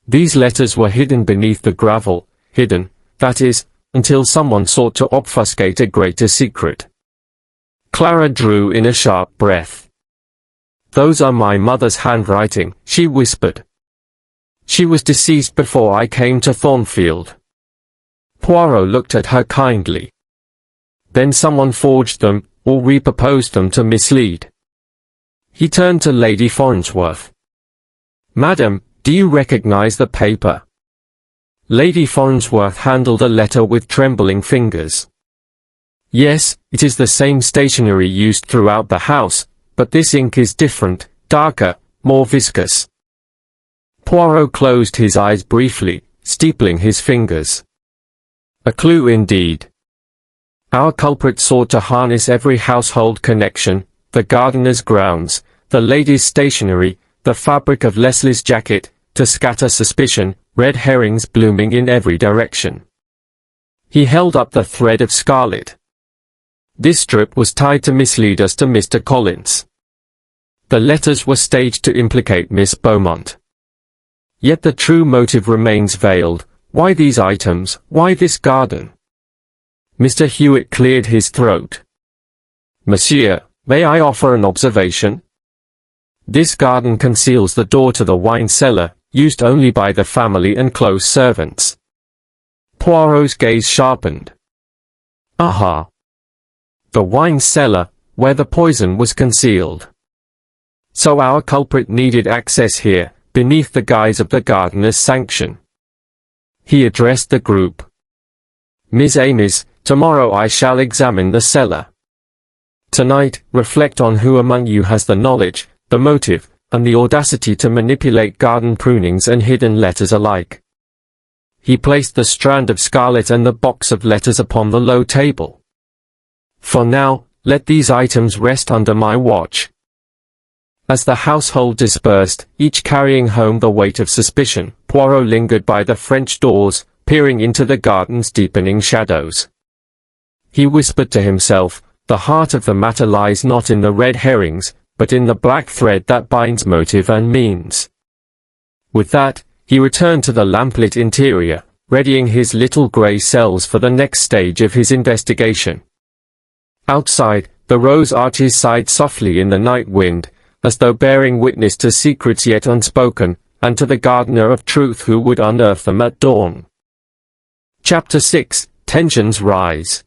These letters were hidden beneath the gravel, hidden, that is, until someone sought to obfuscate a greater secret. Clara drew in a sharp breath. "Those are my mother's handwriting," she whispered. "She was deceased before I came to Thornfield." Poirot looked at her kindly. "Then someone forged them, or repurposed them to mislead." He turned to Lady Farnsworth. "Madam, do you recognize the paper?" Lady Farnsworth handled a letter with trembling fingers. "Yes, it is the same stationery used throughout the house, but this ink is different, darker, more viscous." Poirot closed his eyes briefly, steepling his fingers. "A clue indeed. Our culprit sought to harness every household connection, the gardener's grounds, the lady's stationery, the fabric of Leslie's jacket, to scatter suspicion, red herrings blooming in every direction." He held up the thread of scarlet. "This strip was tied to mislead us to Mr. Collins. The letters were staged to implicate Miss Beaumont. Yet the true motive remains veiled. Why these items? Why this garden?" Mr. Hewitt cleared his throat. "Monsieur, may I offer an observation? This garden conceals the door to the wine cellar, used only by the family and close servants." Poirot's gaze sharpened. "Aha! The wine cellar, where the poison was concealed. So our culprit needed access here, beneath the guise of the gardener's sanction." He addressed the group. "Miss Amis, tomorrow I shall examine the cellar. Tonight, reflect on who among you has the knowledge, the motive, and the audacity to manipulate garden prunings and hidden letters alike." He placed the strand of scarlet and the box of letters upon the low table. "For now, let these items rest under my watch." As the household dispersed, each carrying home the weight of suspicion, Poirot lingered by the French doors, peering into the garden's deepening shadows. He whispered to himself, "The heart of the matter lies not in the red herrings, but in the black thread that binds motive and means." With that, he returned to the lamplit interior, readying his little grey cells for the next stage of his investigation. Outside, the rose arches sighed softly in the night wind, as though bearing witness to secrets yet unspoken, and to the gardener of truth who would unearth them at dawn. Chapter 6. Tensions rise.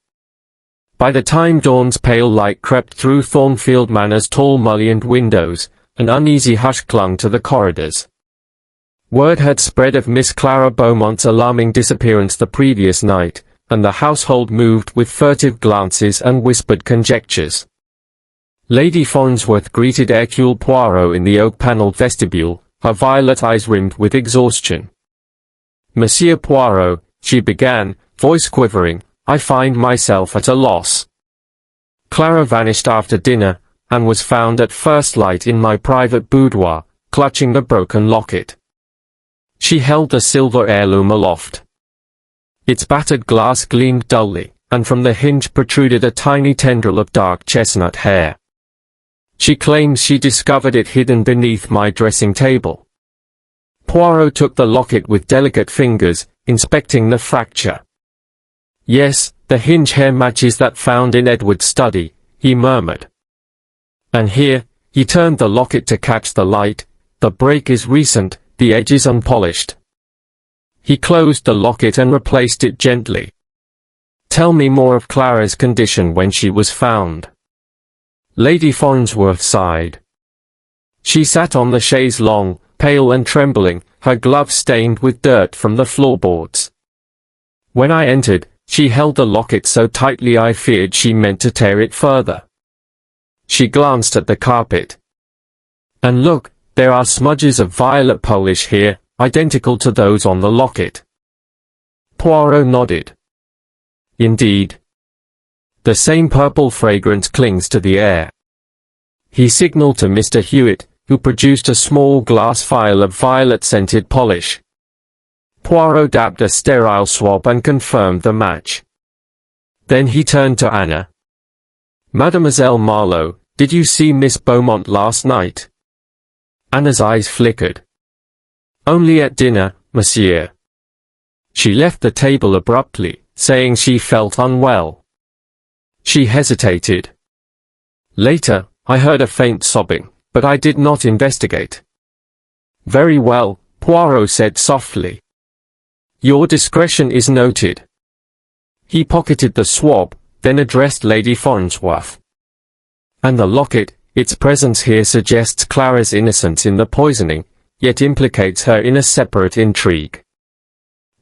By the time dawn's pale light crept through Thornfield Manor's tall mullioned windows, an uneasy hush clung to the corridors. Word had spread of Miss Clara Beaumont's alarming disappearance the previous night, and the household moved with furtive glances and whispered conjectures. Lady Farnsworth greeted Hercule Poirot in the oak-panelled vestibule, her violet eyes rimmed with exhaustion. "Monsieur Poirot," she began, voice quivering, "I find myself at a loss. Clara vanished after dinner, and was found at first light in my private boudoir, clutching the broken locket." She held the silver heirloom aloft. Its battered glass gleamed dully, and from the hinge protruded a tiny tendril of dark chestnut hair. She claims she discovered it hidden beneath my dressing table. Poirot took the locket with delicate fingers, inspecting the fracture. "Yes, the hinge hair matches that found in Edward's study," he murmured. "And here," he turned the locket to catch the light, "the break is recent, the edges unpolished." He closed the locket and replaced it gently. "Tell me more of Clara's condition when she was found." Lady Farnsworth sighed. "She sat on the chaise longue, pale and trembling, her gloves stained with dirt from the floorboards. When I entered, she held the locket so tightly I feared she meant to tear it further. She glanced at the carpet. And look, there are smudges of violet polish here, identical to those on the locket. Poirot nodded. Indeed. The same purple fragrance clings to the air. He signaled to Mr. Hewitt, who produced a small glass vial of violet-scented polish. Poirot dabbed a sterile swab and confirmed the match. Then he turned to Anna. Mademoiselle Marlowe, did you see Miss Beaumont last night? Anna's eyes flickered. Only at dinner, monsieur. She left the table abruptly, saying she felt unwell. She hesitated. Later, I heard a faint sobbing, but I did not investigate. Very well, Poirot said softly. Your discretion is noted. He pocketed the swab, then addressed Lady Farnsworth. And the locket, its presence here suggests Clara's innocence in the poisoning, yet implicates her in a separate intrigue.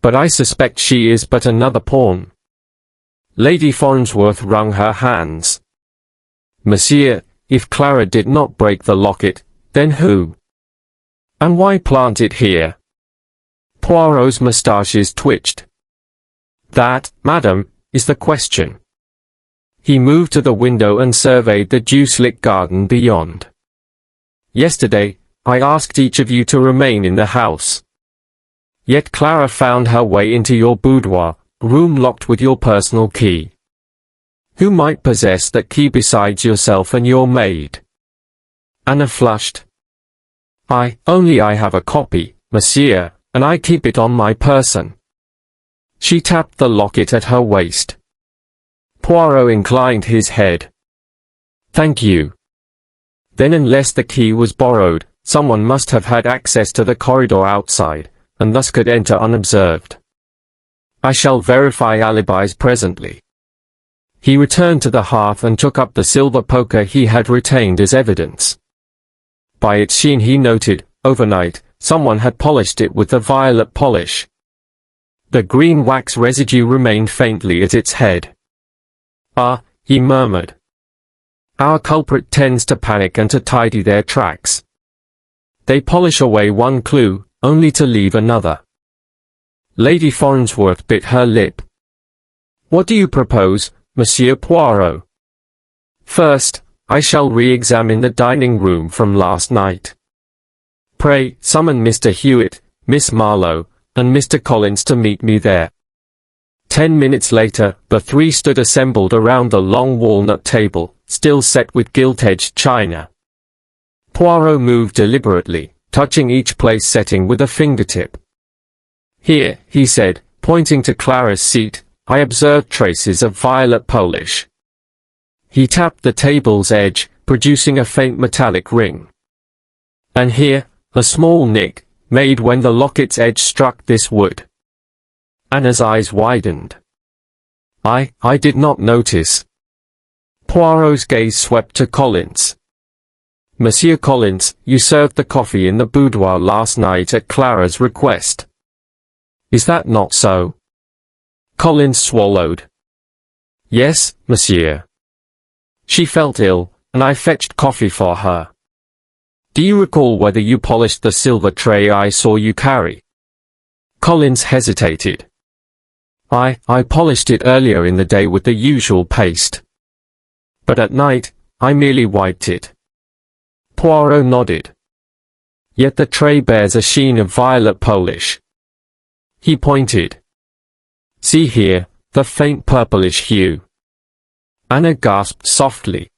But I suspect she is but another pawn. Lady Farnsworth wrung her hands. Monsieur, if Clara did not break the locket, then who? And why plant it here? Poirot's moustaches twitched. That, madam, is the question. He moved to the window and surveyed the dew-slick garden beyond. Yesterday, I asked each of you to remain in the house. Yet Clara found her way into your boudoir, room locked with your personal key. Who might possess that key besides yourself and your maid? Anna flushed. Only I have a copy, monsieur, and I keep it on my person. She tapped the locket at her waist. Poirot inclined his head. Thank you. Then unless the key was borrowed, someone must have had access to the corridor outside, and thus could enter unobserved. I shall verify alibis presently. He returned to the hearth and took up the silver poker he had retained as evidence. By its sheen he noted, overnight, someone had polished it with the violet polish. The green wax residue remained faintly at its head. Ah, he murmured. Our culprit tends to panic and to tidy their tracks. They polish away one clue, only to leave another. Lady Farnsworth bit her lip. What do you propose, Monsieur Poirot? First, I shall re-examine the dining room from last night. Pray, summon Mr. Hewitt, Miss Marlowe, and Mr. Collins to meet me there. 10 minutes later, the three stood assembled around the long walnut table, still set with gilt-edged china. Poirot moved deliberately, touching each place setting with a fingertip. Here, he said, pointing to Clara's seat, I observed traces of violet polish. He tapped the table's edge, producing a faint metallic ring. And here, a small nick, made when the locket's edge struck this wood. Anna's eyes widened. I did not notice. Poirot's gaze swept to Collins. Monsieur Collins, you served the coffee in the boudoir last night at Clara's request. Is that not so? Collins swallowed. Yes, monsieur. She felt ill, and I fetched coffee for her. Do you recall whether you polished the silver tray I saw you carry? Collins hesitated. I polished it earlier in the day with the usual paste. But at night, I merely wiped it. Poirot nodded. Yet the tray bears a sheen of violet polish. He pointed. See here, the faint purplish hue. Anna gasped softly.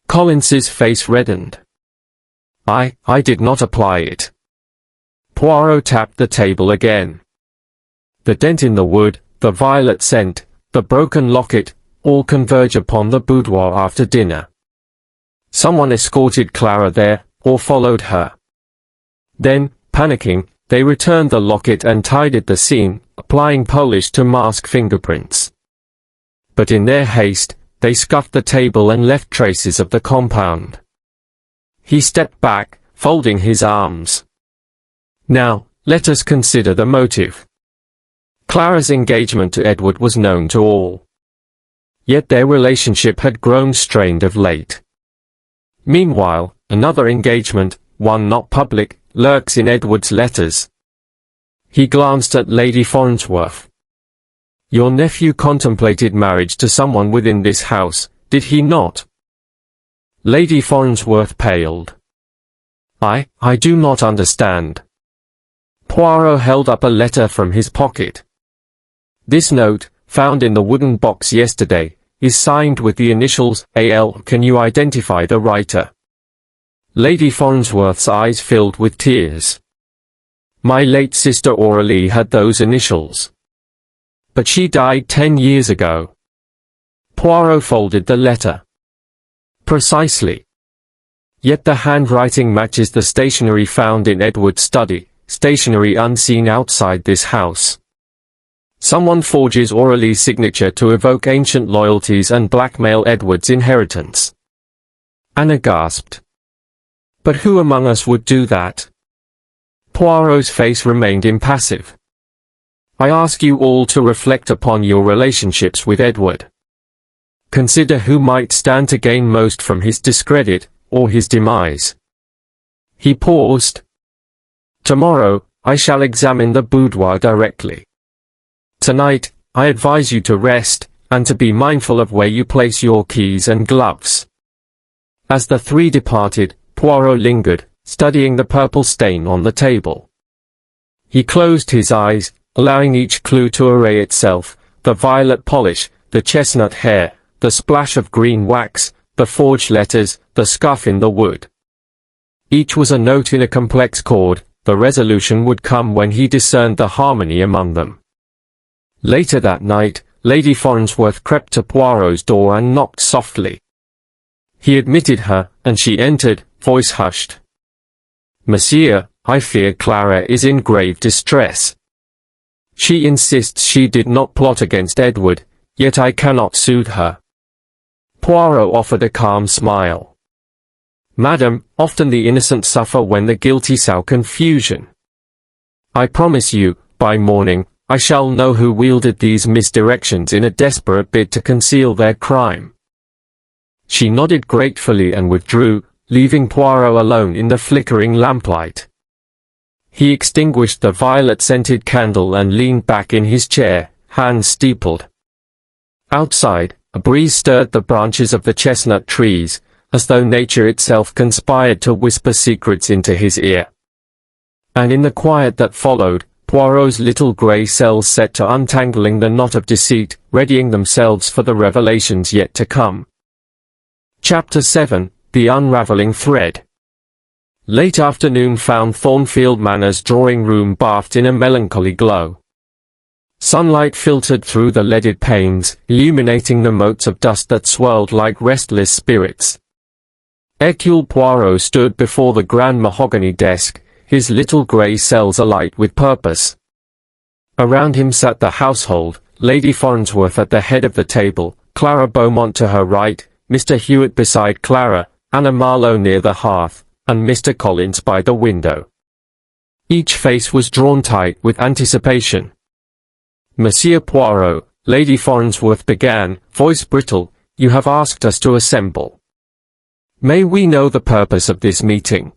Collins's face reddened. I did not apply it. Poirot tapped the table again. The dent in the wood, the violet scent, the broken locket, all converge upon the boudoir after dinner. Someone escorted Clara there, or followed her. Then, panicking, they returned the locket and tidied the scene, applying polish to mask fingerprints. But in their haste, they scuffed the table and left traces of the compound. He stepped back, folding his arms. Now, let us consider the motive. Clara's engagement to Edward was known to all. Yet their relationship had grown strained of late. Meanwhile, Another engagement, one not public, lurks in Edward's letters. He glanced at Lady Farnsworth. Your nephew contemplated marriage to someone within this house, did he not? Lady Farnsworth paled. I do not understand. Poirot held up a letter from his pocket. This note, found in the wooden box yesterday, is signed with the initials A.L. Can you identify the writer? Lady Farnsworth's eyes filled with tears. My late sister Aurelie had those initials. But she died 10 years ago. Poirot folded the letter. Precisely. Yet the handwriting matches the stationery found in Edward's study, stationery unseen outside this house. Someone forges Aurelie's signature to evoke ancient loyalties and blackmail Edward's inheritance. Anna gasped. But who among us would do that? Poirot's face remained impassive. I ask you all to reflect upon your relationships with Edward. Consider who might stand to gain most from his discredit, or his demise. He paused. Tomorrow, I shall examine the boudoir directly. Tonight, I advise you to rest, and to be mindful of where you place your keys and gloves. As the three departed, Poirot lingered, studying the purple stain on the table. He closed his eyes, allowing each clue to array itself, the violet polish, the chestnut hair, the splash of green wax, the forged letters, the scuff in the wood. Each was a note in a complex chord. The resolution would come when he discerned the harmony among them. Later that night, Lady Farnsworth crept to Poirot's door and knocked softly. He admitted her, and she entered, voice hushed. Monsieur, I fear Clara is in grave distress. She insists she did not plot against Edward, yet I cannot soothe her. Poirot offered a calm smile. Madam, often the innocent suffer when the guilty sow confusion. I promise you, by morning, I shall know who wielded these misdirections in a desperate bid to conceal their crime. She nodded gratefully and withdrew, leaving Poirot alone in the flickering lamplight. He extinguished the violet-scented candle and leaned back in his chair, hands steepled. Outside, a breeze stirred the branches of the chestnut trees, as though nature itself conspired to whisper secrets into his ear. And in the quiet that followed, Poirot's little grey cells set to untangling the knot of deceit, readying themselves for the revelations yet to come. Chapter 7, The Unravelling Thread. Late afternoon found Thornfield Manor's drawing-room bathed in a melancholy glow. Sunlight filtered through the leaded panes, illuminating the motes of dust that swirled like restless spirits. Hercule Poirot stood before the grand mahogany desk, his little grey cells alight with purpose. Around him sat the household, Lady Farnsworth at the head of the table, Clara Beaumont to her right, Mr. Hewitt beside Clara, Anna Marlowe near the hearth, and Mr. Collins by the window. Each face was drawn tight with anticipation. Monsieur Poirot, Lady Farnsworth began, voice brittle, you have asked us to assemble. May we know the purpose of this meeting?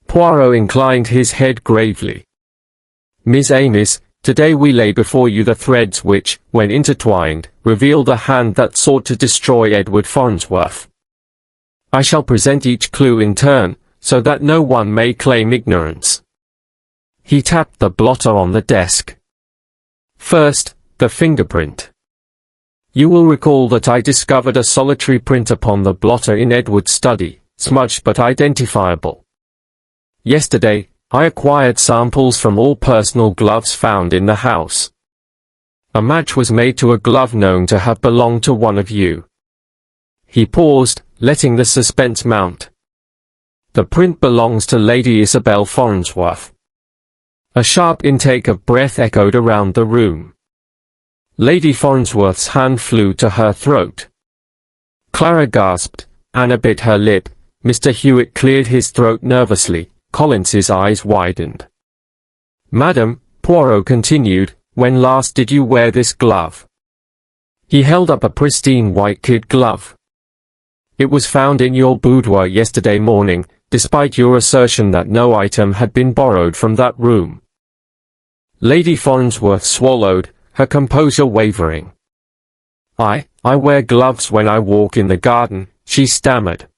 Poirot inclined his head gravely. Miss Amis, today we lay before you the threads which, when intertwined, reveal the hand that sought to destroy Edward Farnsworth. I shall present each clue in turn, so that no one may claim ignorance. He tapped the blotter on the desk. First, the fingerprint. You will recall that I discovered a solitary print upon the blotter in Edward's study, smudged but identifiable. Yesterday, I acquired samples from all personal gloves found in the house. A match was made to a glove known to have belonged to one of you. He paused, letting the suspense mount. The print belongs to Lady Isabel Farnsworth. A sharp intake of breath echoed around the room. Lady Farnsworth's hand flew to her throat. Clara gasped, Anna bit her lip, Mr. Hewitt cleared his throat nervously, Collins's eyes widened. Madam, Poirot continued, when last did you wear this glove? He held up a pristine white kid glove. It was found in your boudoir yesterday morning, despite your assertion that no item had been borrowed from that room. Lady Farnsworth swallowed, her composure wavering. I wear gloves when I walk in the garden, she stammered.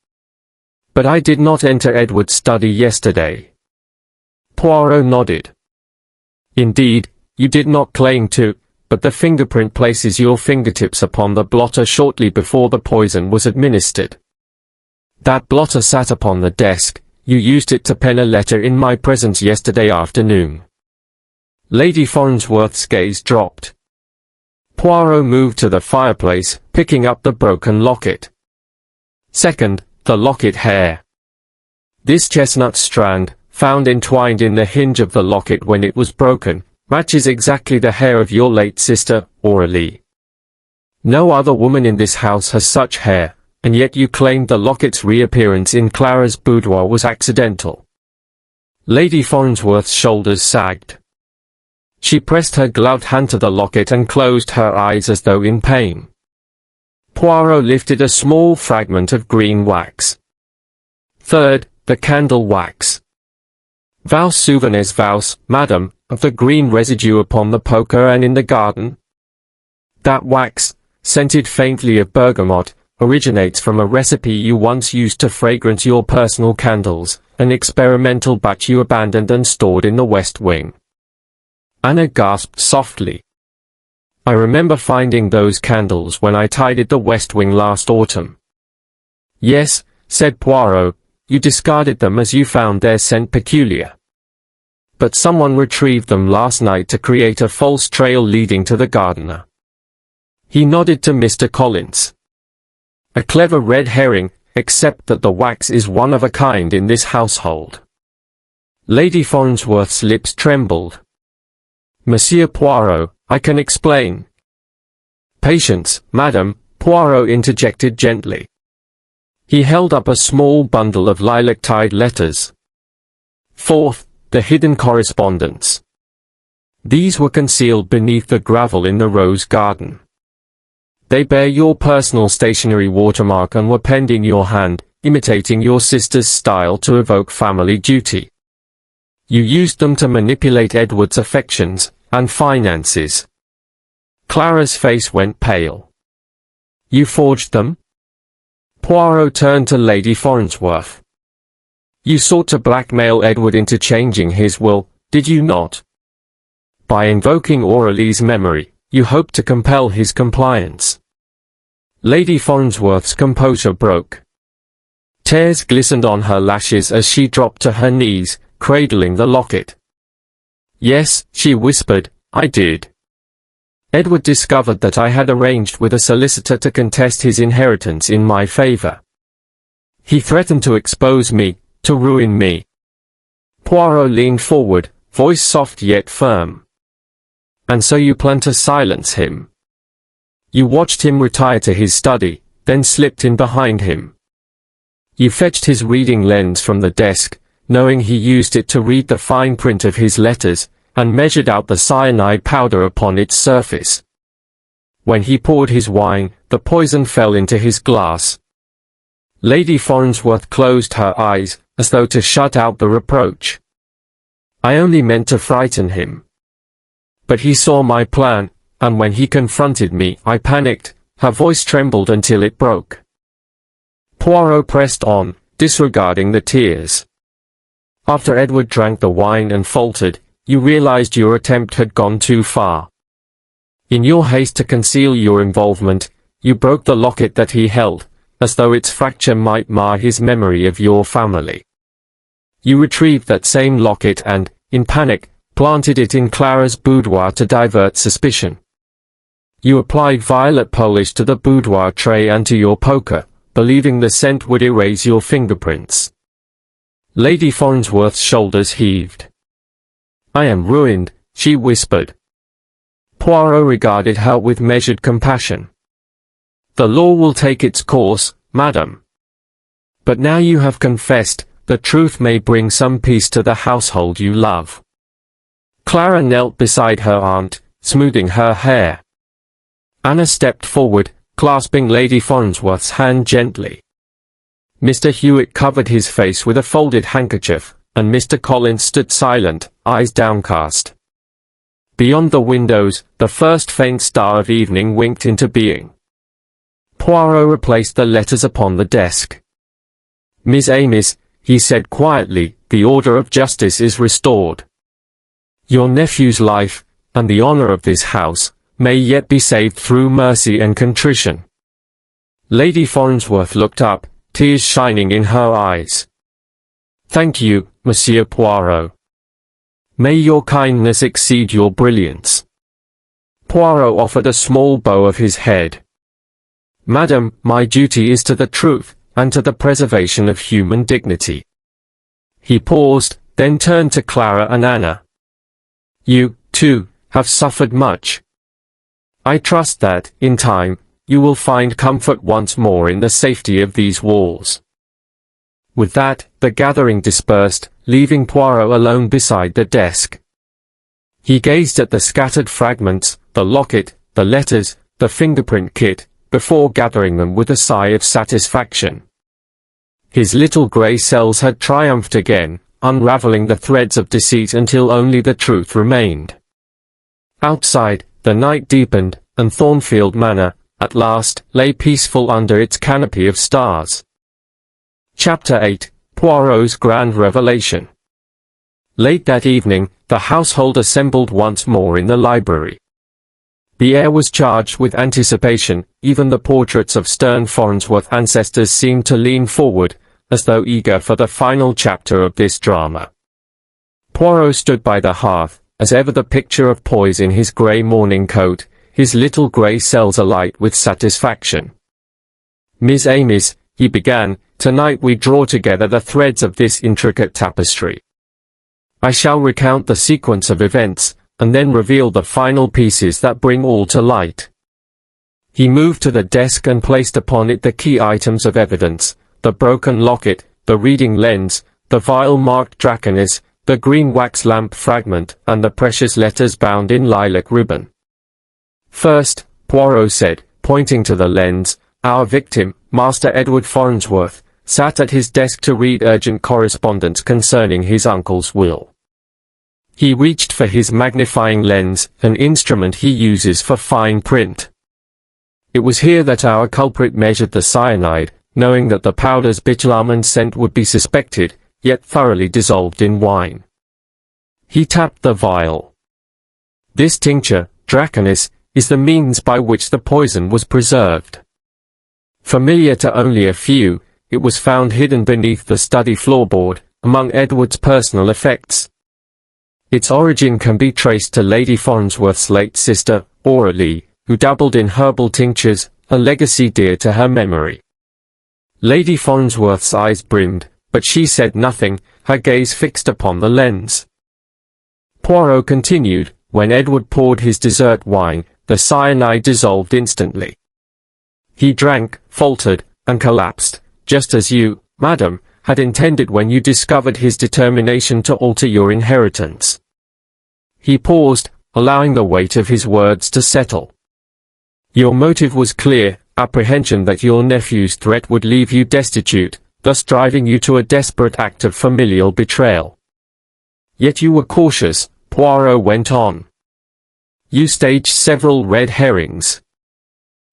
But I did not enter Edward's study yesterday. Poirot nodded. Indeed, you did not claim to, but the fingerprint places your fingertips upon the blotter shortly before the poison was administered. That blotter sat upon the desk, you used it to pen a letter in my presence yesterday afternoon. Lady Farnsworth's gaze dropped. Poirot moved to the fireplace, picking up the broken locket. Second, the locket hair. This chestnut strand, found entwined in the hinge of the locket when it was broken, matches exactly the hair of your late sister, Aurelie. No other woman in this house has such hair, and yet you claimed the locket's reappearance in Clara's boudoir was accidental. Lady Farnsworth's shoulders sagged. She pressed her gloved hand to the locket and closed her eyes as though in pain. Poirot lifted a small fragment of green wax. Third, the candle wax. Vous souvenez-vous, madame, of the green residue upon the poker and in the garden? That wax, scented faintly of bergamot, originates from a recipe you once used to fragrance your personal candles, an experimental batch you abandoned and stored in the West Wing. Anna gasped softly. I remember finding those candles when I tidied the West Wing last autumn. Yes, said Poirot, you discarded them as you found their scent peculiar. But someone retrieved them last night to create a false trail leading to the gardener. He nodded to Mr. Collins. A clever red herring, except that the wax is one of a kind in this household. Lady Farnsworth's lips trembled. Monsieur Poirot, I can explain. Patience, madam, Poirot interjected gently. He held up a small bundle of lilac-tied letters. Fourth, the hidden correspondence. These were concealed beneath the gravel in the rose garden. They bear your personal stationery watermark and were penned in your hand, imitating your sister's style to evoke family duty. You used them to manipulate Edward's affections and finances. Clara's face went pale. You forged them? Poirot turned to Lady Farnsworth. You sought to blackmail Edward into changing his will, did you not? By invoking Aurelie's memory, you hoped to compel his compliance. Lady Farnsworth's composure broke. Tears glistened on her lashes as she dropped to her knees, cradling the locket. Yes, she whispered, I did. Edward discovered that I had arranged with a solicitor to contest his inheritance in my favor. He threatened to expose me, to ruin me. Poirot leaned forward, voice soft yet firm. And so you planned to silence him. You watched him retire to his study, then slipped in behind him. You fetched his reading lens from the desk, knowing he used it to read the fine print of his letters, and measured out the cyanide powder upon its surface. When he poured his wine, the poison fell into his glass. Lady Farnsworth closed her eyes, as though to shut out the reproach. I only meant to frighten him. But he saw my plan, and when he confronted me, I panicked. Her voice trembled until it broke. Poirot pressed on, disregarding the tears. After Edward drank the wine and faltered, you realized your attempt had gone too far. In your haste to conceal your involvement, you broke the locket that he held, as though its fracture might mar his memory of your family. You retrieved that same locket and, in panic, planted it in Clara's boudoir to divert suspicion. You applied violet polish to the boudoir tray and to your poker, believing the scent would erase your fingerprints. Lady Farnsworth's shoulders heaved. I am ruined, she whispered. Poirot regarded her with measured compassion. The law will take its course, madam. But now you have confessed, the truth may bring some peace to the household you love. Clara knelt beside her aunt, smoothing her hair. Anna stepped forward, clasping Lady Farnsworth's hand gently. Mr. Hewitt covered his face with a folded handkerchief, and Mr. Collins stood silent, eyes downcast. Beyond the windows, the first faint star of evening winked into being. Poirot replaced the letters upon the desk. "Miss Amis," he said quietly, "the order of justice is restored. Your nephew's life, and the honor of this house, may yet be saved through mercy and contrition." Lady Farnsworth looked up, tears shining in her eyes. "Thank you, Monsieur Poirot. May your kindness exceed your brilliance." Poirot offered a small bow of his head. "Madam, my duty is to the truth, and to the preservation of human dignity." He paused, then turned to Clara and Anna. "You, too, have suffered much. I trust that, in time, you will find comfort once more in the safety of these walls." With that, the gathering dispersed, leaving Poirot alone beside the desk. He gazed at the scattered fragments, the locket, the letters, the fingerprint kit, before gathering them with a sigh of satisfaction. His little grey cells had triumphed again, unraveling the threads of deceit until only the truth remained. Outside, the night deepened, and Thornfield Manor, at last, lay peaceful under its canopy of stars. Chapter 8, Poirot's Grand Revelation. Late that evening, the household assembled once more in the library. The air was charged with anticipation, even the portraits of stern Farnsworth ancestors seemed to lean forward, as though eager for the final chapter of this drama. Poirot stood by the hearth, as ever the picture of poise in his grey morning coat, his little grey cells alight with satisfaction. "Miss Amis," he began, "tonight we draw together the threads of this intricate tapestry. I shall recount the sequence of events, and then reveal the final pieces that bring all to light." He moved to the desk and placed upon it the key items of evidence, the broken locket, the reading lens, the vial marked Draconis, the green wax lamp fragment, and the precious letters bound in lilac ribbon. "First," Poirot said, pointing to the lens, "our victim, Master Edward Farnsworth, sat at his desk to read urgent correspondence concerning his uncle's will. He reached for his magnifying lens, an instrument he uses for fine print. It was here that our culprit measured the cyanide, knowing that the powder's bitter almond scent would be suspected, yet thoroughly dissolved in wine. He tapped the vial. This tincture, Draconis, is the means by which the poison was preserved. Familiar to only a few, it was found hidden beneath the study floorboard, among Edward's personal effects. Its origin can be traced to Lady Farnsworth's late sister, Aurelie, who dabbled in herbal tinctures, a legacy dear to her memory. Lady Farnsworth's eyes brimmed, but she said nothing, her gaze fixed upon the lens. Poirot continued, "When Edward poured his dessert wine, the cyanide dissolved instantly. He drank, faltered, and collapsed, just as you, madam, had intended when you discovered his determination to alter your inheritance." He paused, allowing the weight of his words to settle. "Your motive was clear, apprehension that your nephew's threat would leave you destitute, thus driving you to a desperate act of familial betrayal. Yet you were cautious," Poirot went on. "You staged several red herrings.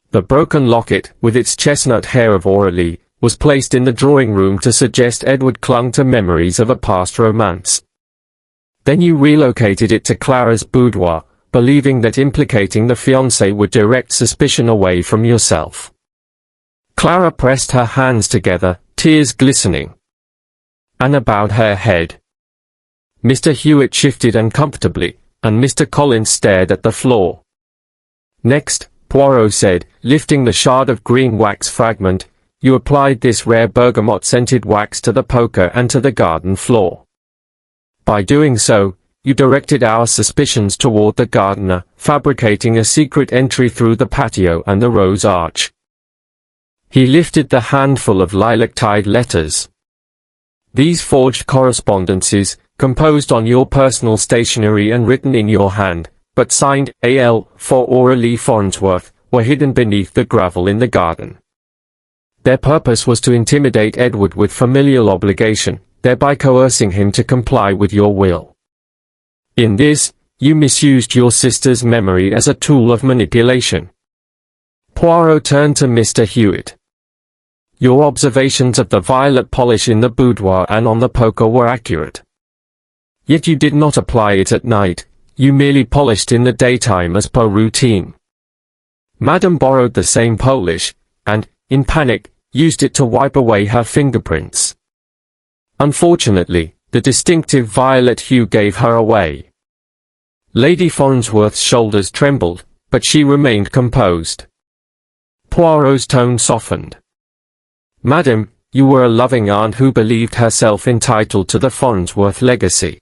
The broken locket, with its chestnut hair of Aurelie, was placed in the drawing room to suggest Edward clung to memories of a past romance. Then you relocated it to Clara's boudoir, believing that implicating the fiancé would direct suspicion away from yourself." Clara pressed her hands together, tears glistening. Anna bowed her head. Mr. Hewitt shifted uncomfortably, and Mr. Collins stared at the floor. "Next," Poirot said, lifting the shard of green wax fragment, "you applied this rare bergamot-scented wax to the poker and to the garden floor. By doing so, you directed our suspicions toward the gardener, fabricating a secret entry through the patio and the rose arch." He lifted the handful of lilac-tied letters. "These forged correspondences, composed on your personal stationery and written in your hand, but signed A.L. for Aurelie Farnsworth, were hidden beneath the gravel in the garden. Their purpose was to intimidate Edward with familial obligation, thereby coercing him to comply with your will. In this, you misused your sister's memory as a tool of manipulation. Poirot turned to Mr. Hewitt. Your observations of the violet polish in the boudoir and on the poker were accurate. Yet you did not apply it at night, you merely polished in the daytime as per routine. Madame borrowed the same polish, and, in panic, used it to wipe away her fingerprints. Unfortunately, the distinctive violet hue gave her away. Lady Farnsworth's shoulders trembled, but she remained composed. Poirot's tone softened. Madam, you were a loving aunt who believed herself entitled to the Farnsworth legacy.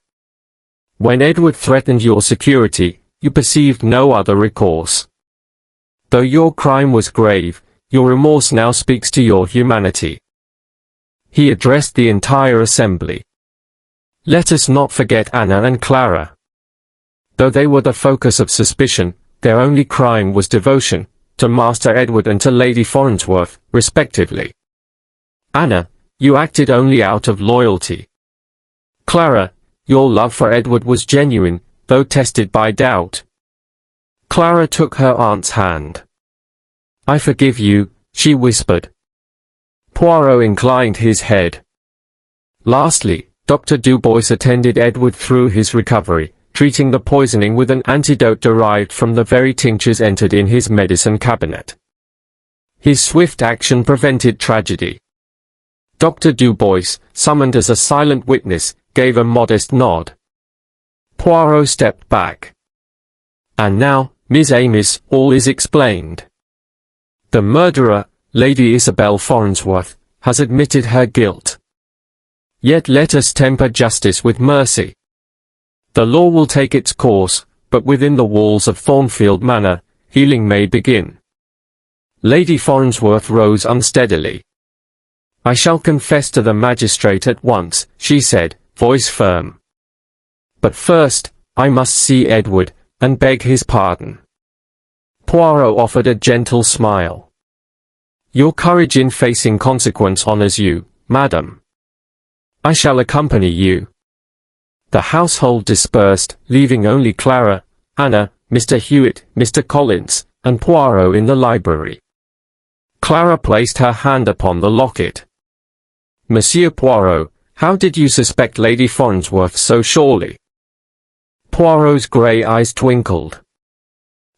When Edward threatened your security, you perceived no other recourse. Though your crime was grave, your remorse now speaks to your humanity. He addressed the entire assembly. Let us not forget Anna and Clara. Though they were the focus of suspicion, their only crime was devotion, to Master Edward and to Lady Farnsworth, respectively. Anna, you acted only out of loyalty. Clara, your love for Edward was genuine, though tested by doubt. Clara took her aunt's hand. I forgive you, she whispered. Poirot inclined his head. Lastly, Dr. Dubois attended Edward through his recovery, treating the poisoning with an antidote derived from the very tinctures entered in his medicine cabinet. His swift action prevented tragedy. Dr. Dubois, summoned as a silent witness, gave a modest nod. Poirot stepped back. And now, Miss Amis, all is explained. The murderer, Lady Isabel Farnsworth, has admitted her guilt. Yet let us temper justice with mercy. The law will take its course, but within the walls of Thornfield Manor, healing may begin. Lady Farnsworth rose unsteadily. I shall confess to the magistrate at once, she said, voice firm. But first, I must see Edward, and beg his pardon. Poirot offered a gentle smile. Your courage in facing consequence honors you, madam. I shall accompany you. The household dispersed, leaving only Clara, Anna, Mr. Hewitt, Mr. Collins, and Poirot in the library. Clara placed her hand upon the locket. Monsieur Poirot, how did you suspect Lady Farnsworth so surely? Poirot's grey eyes twinkled.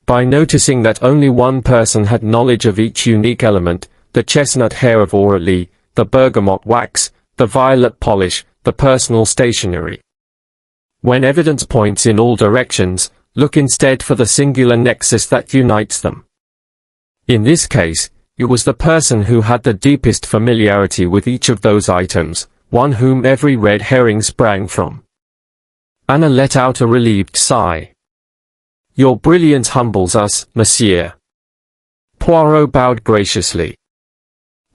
By noticing that only one person had knowledge of each unique element, the chestnut hair of Aurelie, the bergamot wax, the violet polish, the personal stationery. When evidence points in all directions, look instead for the singular nexus that unites them. In this case, it was the person who had the deepest familiarity with each of those items, one whom every red herring sprang from. Anna let out a relieved sigh. Your brilliance humbles us, monsieur. Poirot bowed graciously.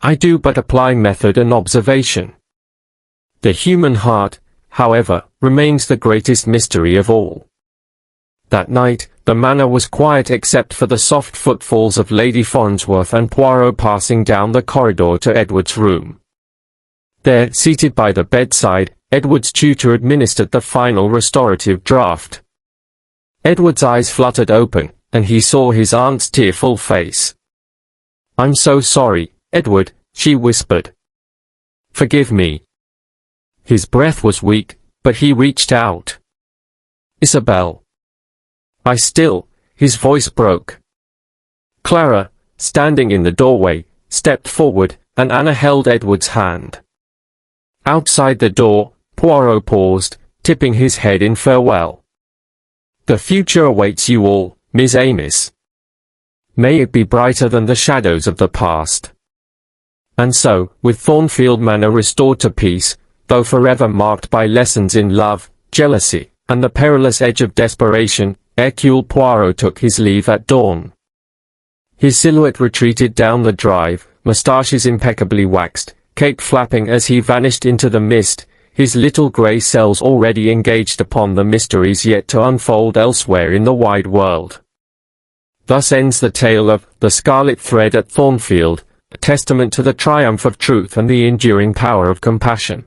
I do but apply method and observation. The human heart, however, remains the greatest mystery of all. That night, the manor was quiet except for the soft footfalls of Lady Farnsworth and Poirot passing down the corridor to Edward's room. There, seated by the bedside, Edward's tutor administered the final restorative draught. Edward's eyes fluttered open, and he saw his aunt's tearful face. I'm so sorry, Edward, she whispered. Forgive me. His breath was weak, but he reached out. Isabel. His voice broke. Clara, standing in the doorway, stepped forward, and Anna held Edward's hand. Outside the door, Poirot paused, tipping his head in farewell. The future awaits you all, Miss Amis. May it be brighter than the shadows of the past. And so, with Thornfield Manor restored to peace, though forever marked by lessons in love, jealousy, and the perilous edge of desperation, Hercule Poirot took his leave at dawn. His silhouette retreated down the drive, moustaches impeccably waxed, cape flapping as he vanished into the mist, his little grey cells already engaged upon the mysteries yet to unfold elsewhere in the wide world. Thus ends the tale of The Scarlet Thread at Thornfield, a testament to the triumph of truth and the enduring power of compassion.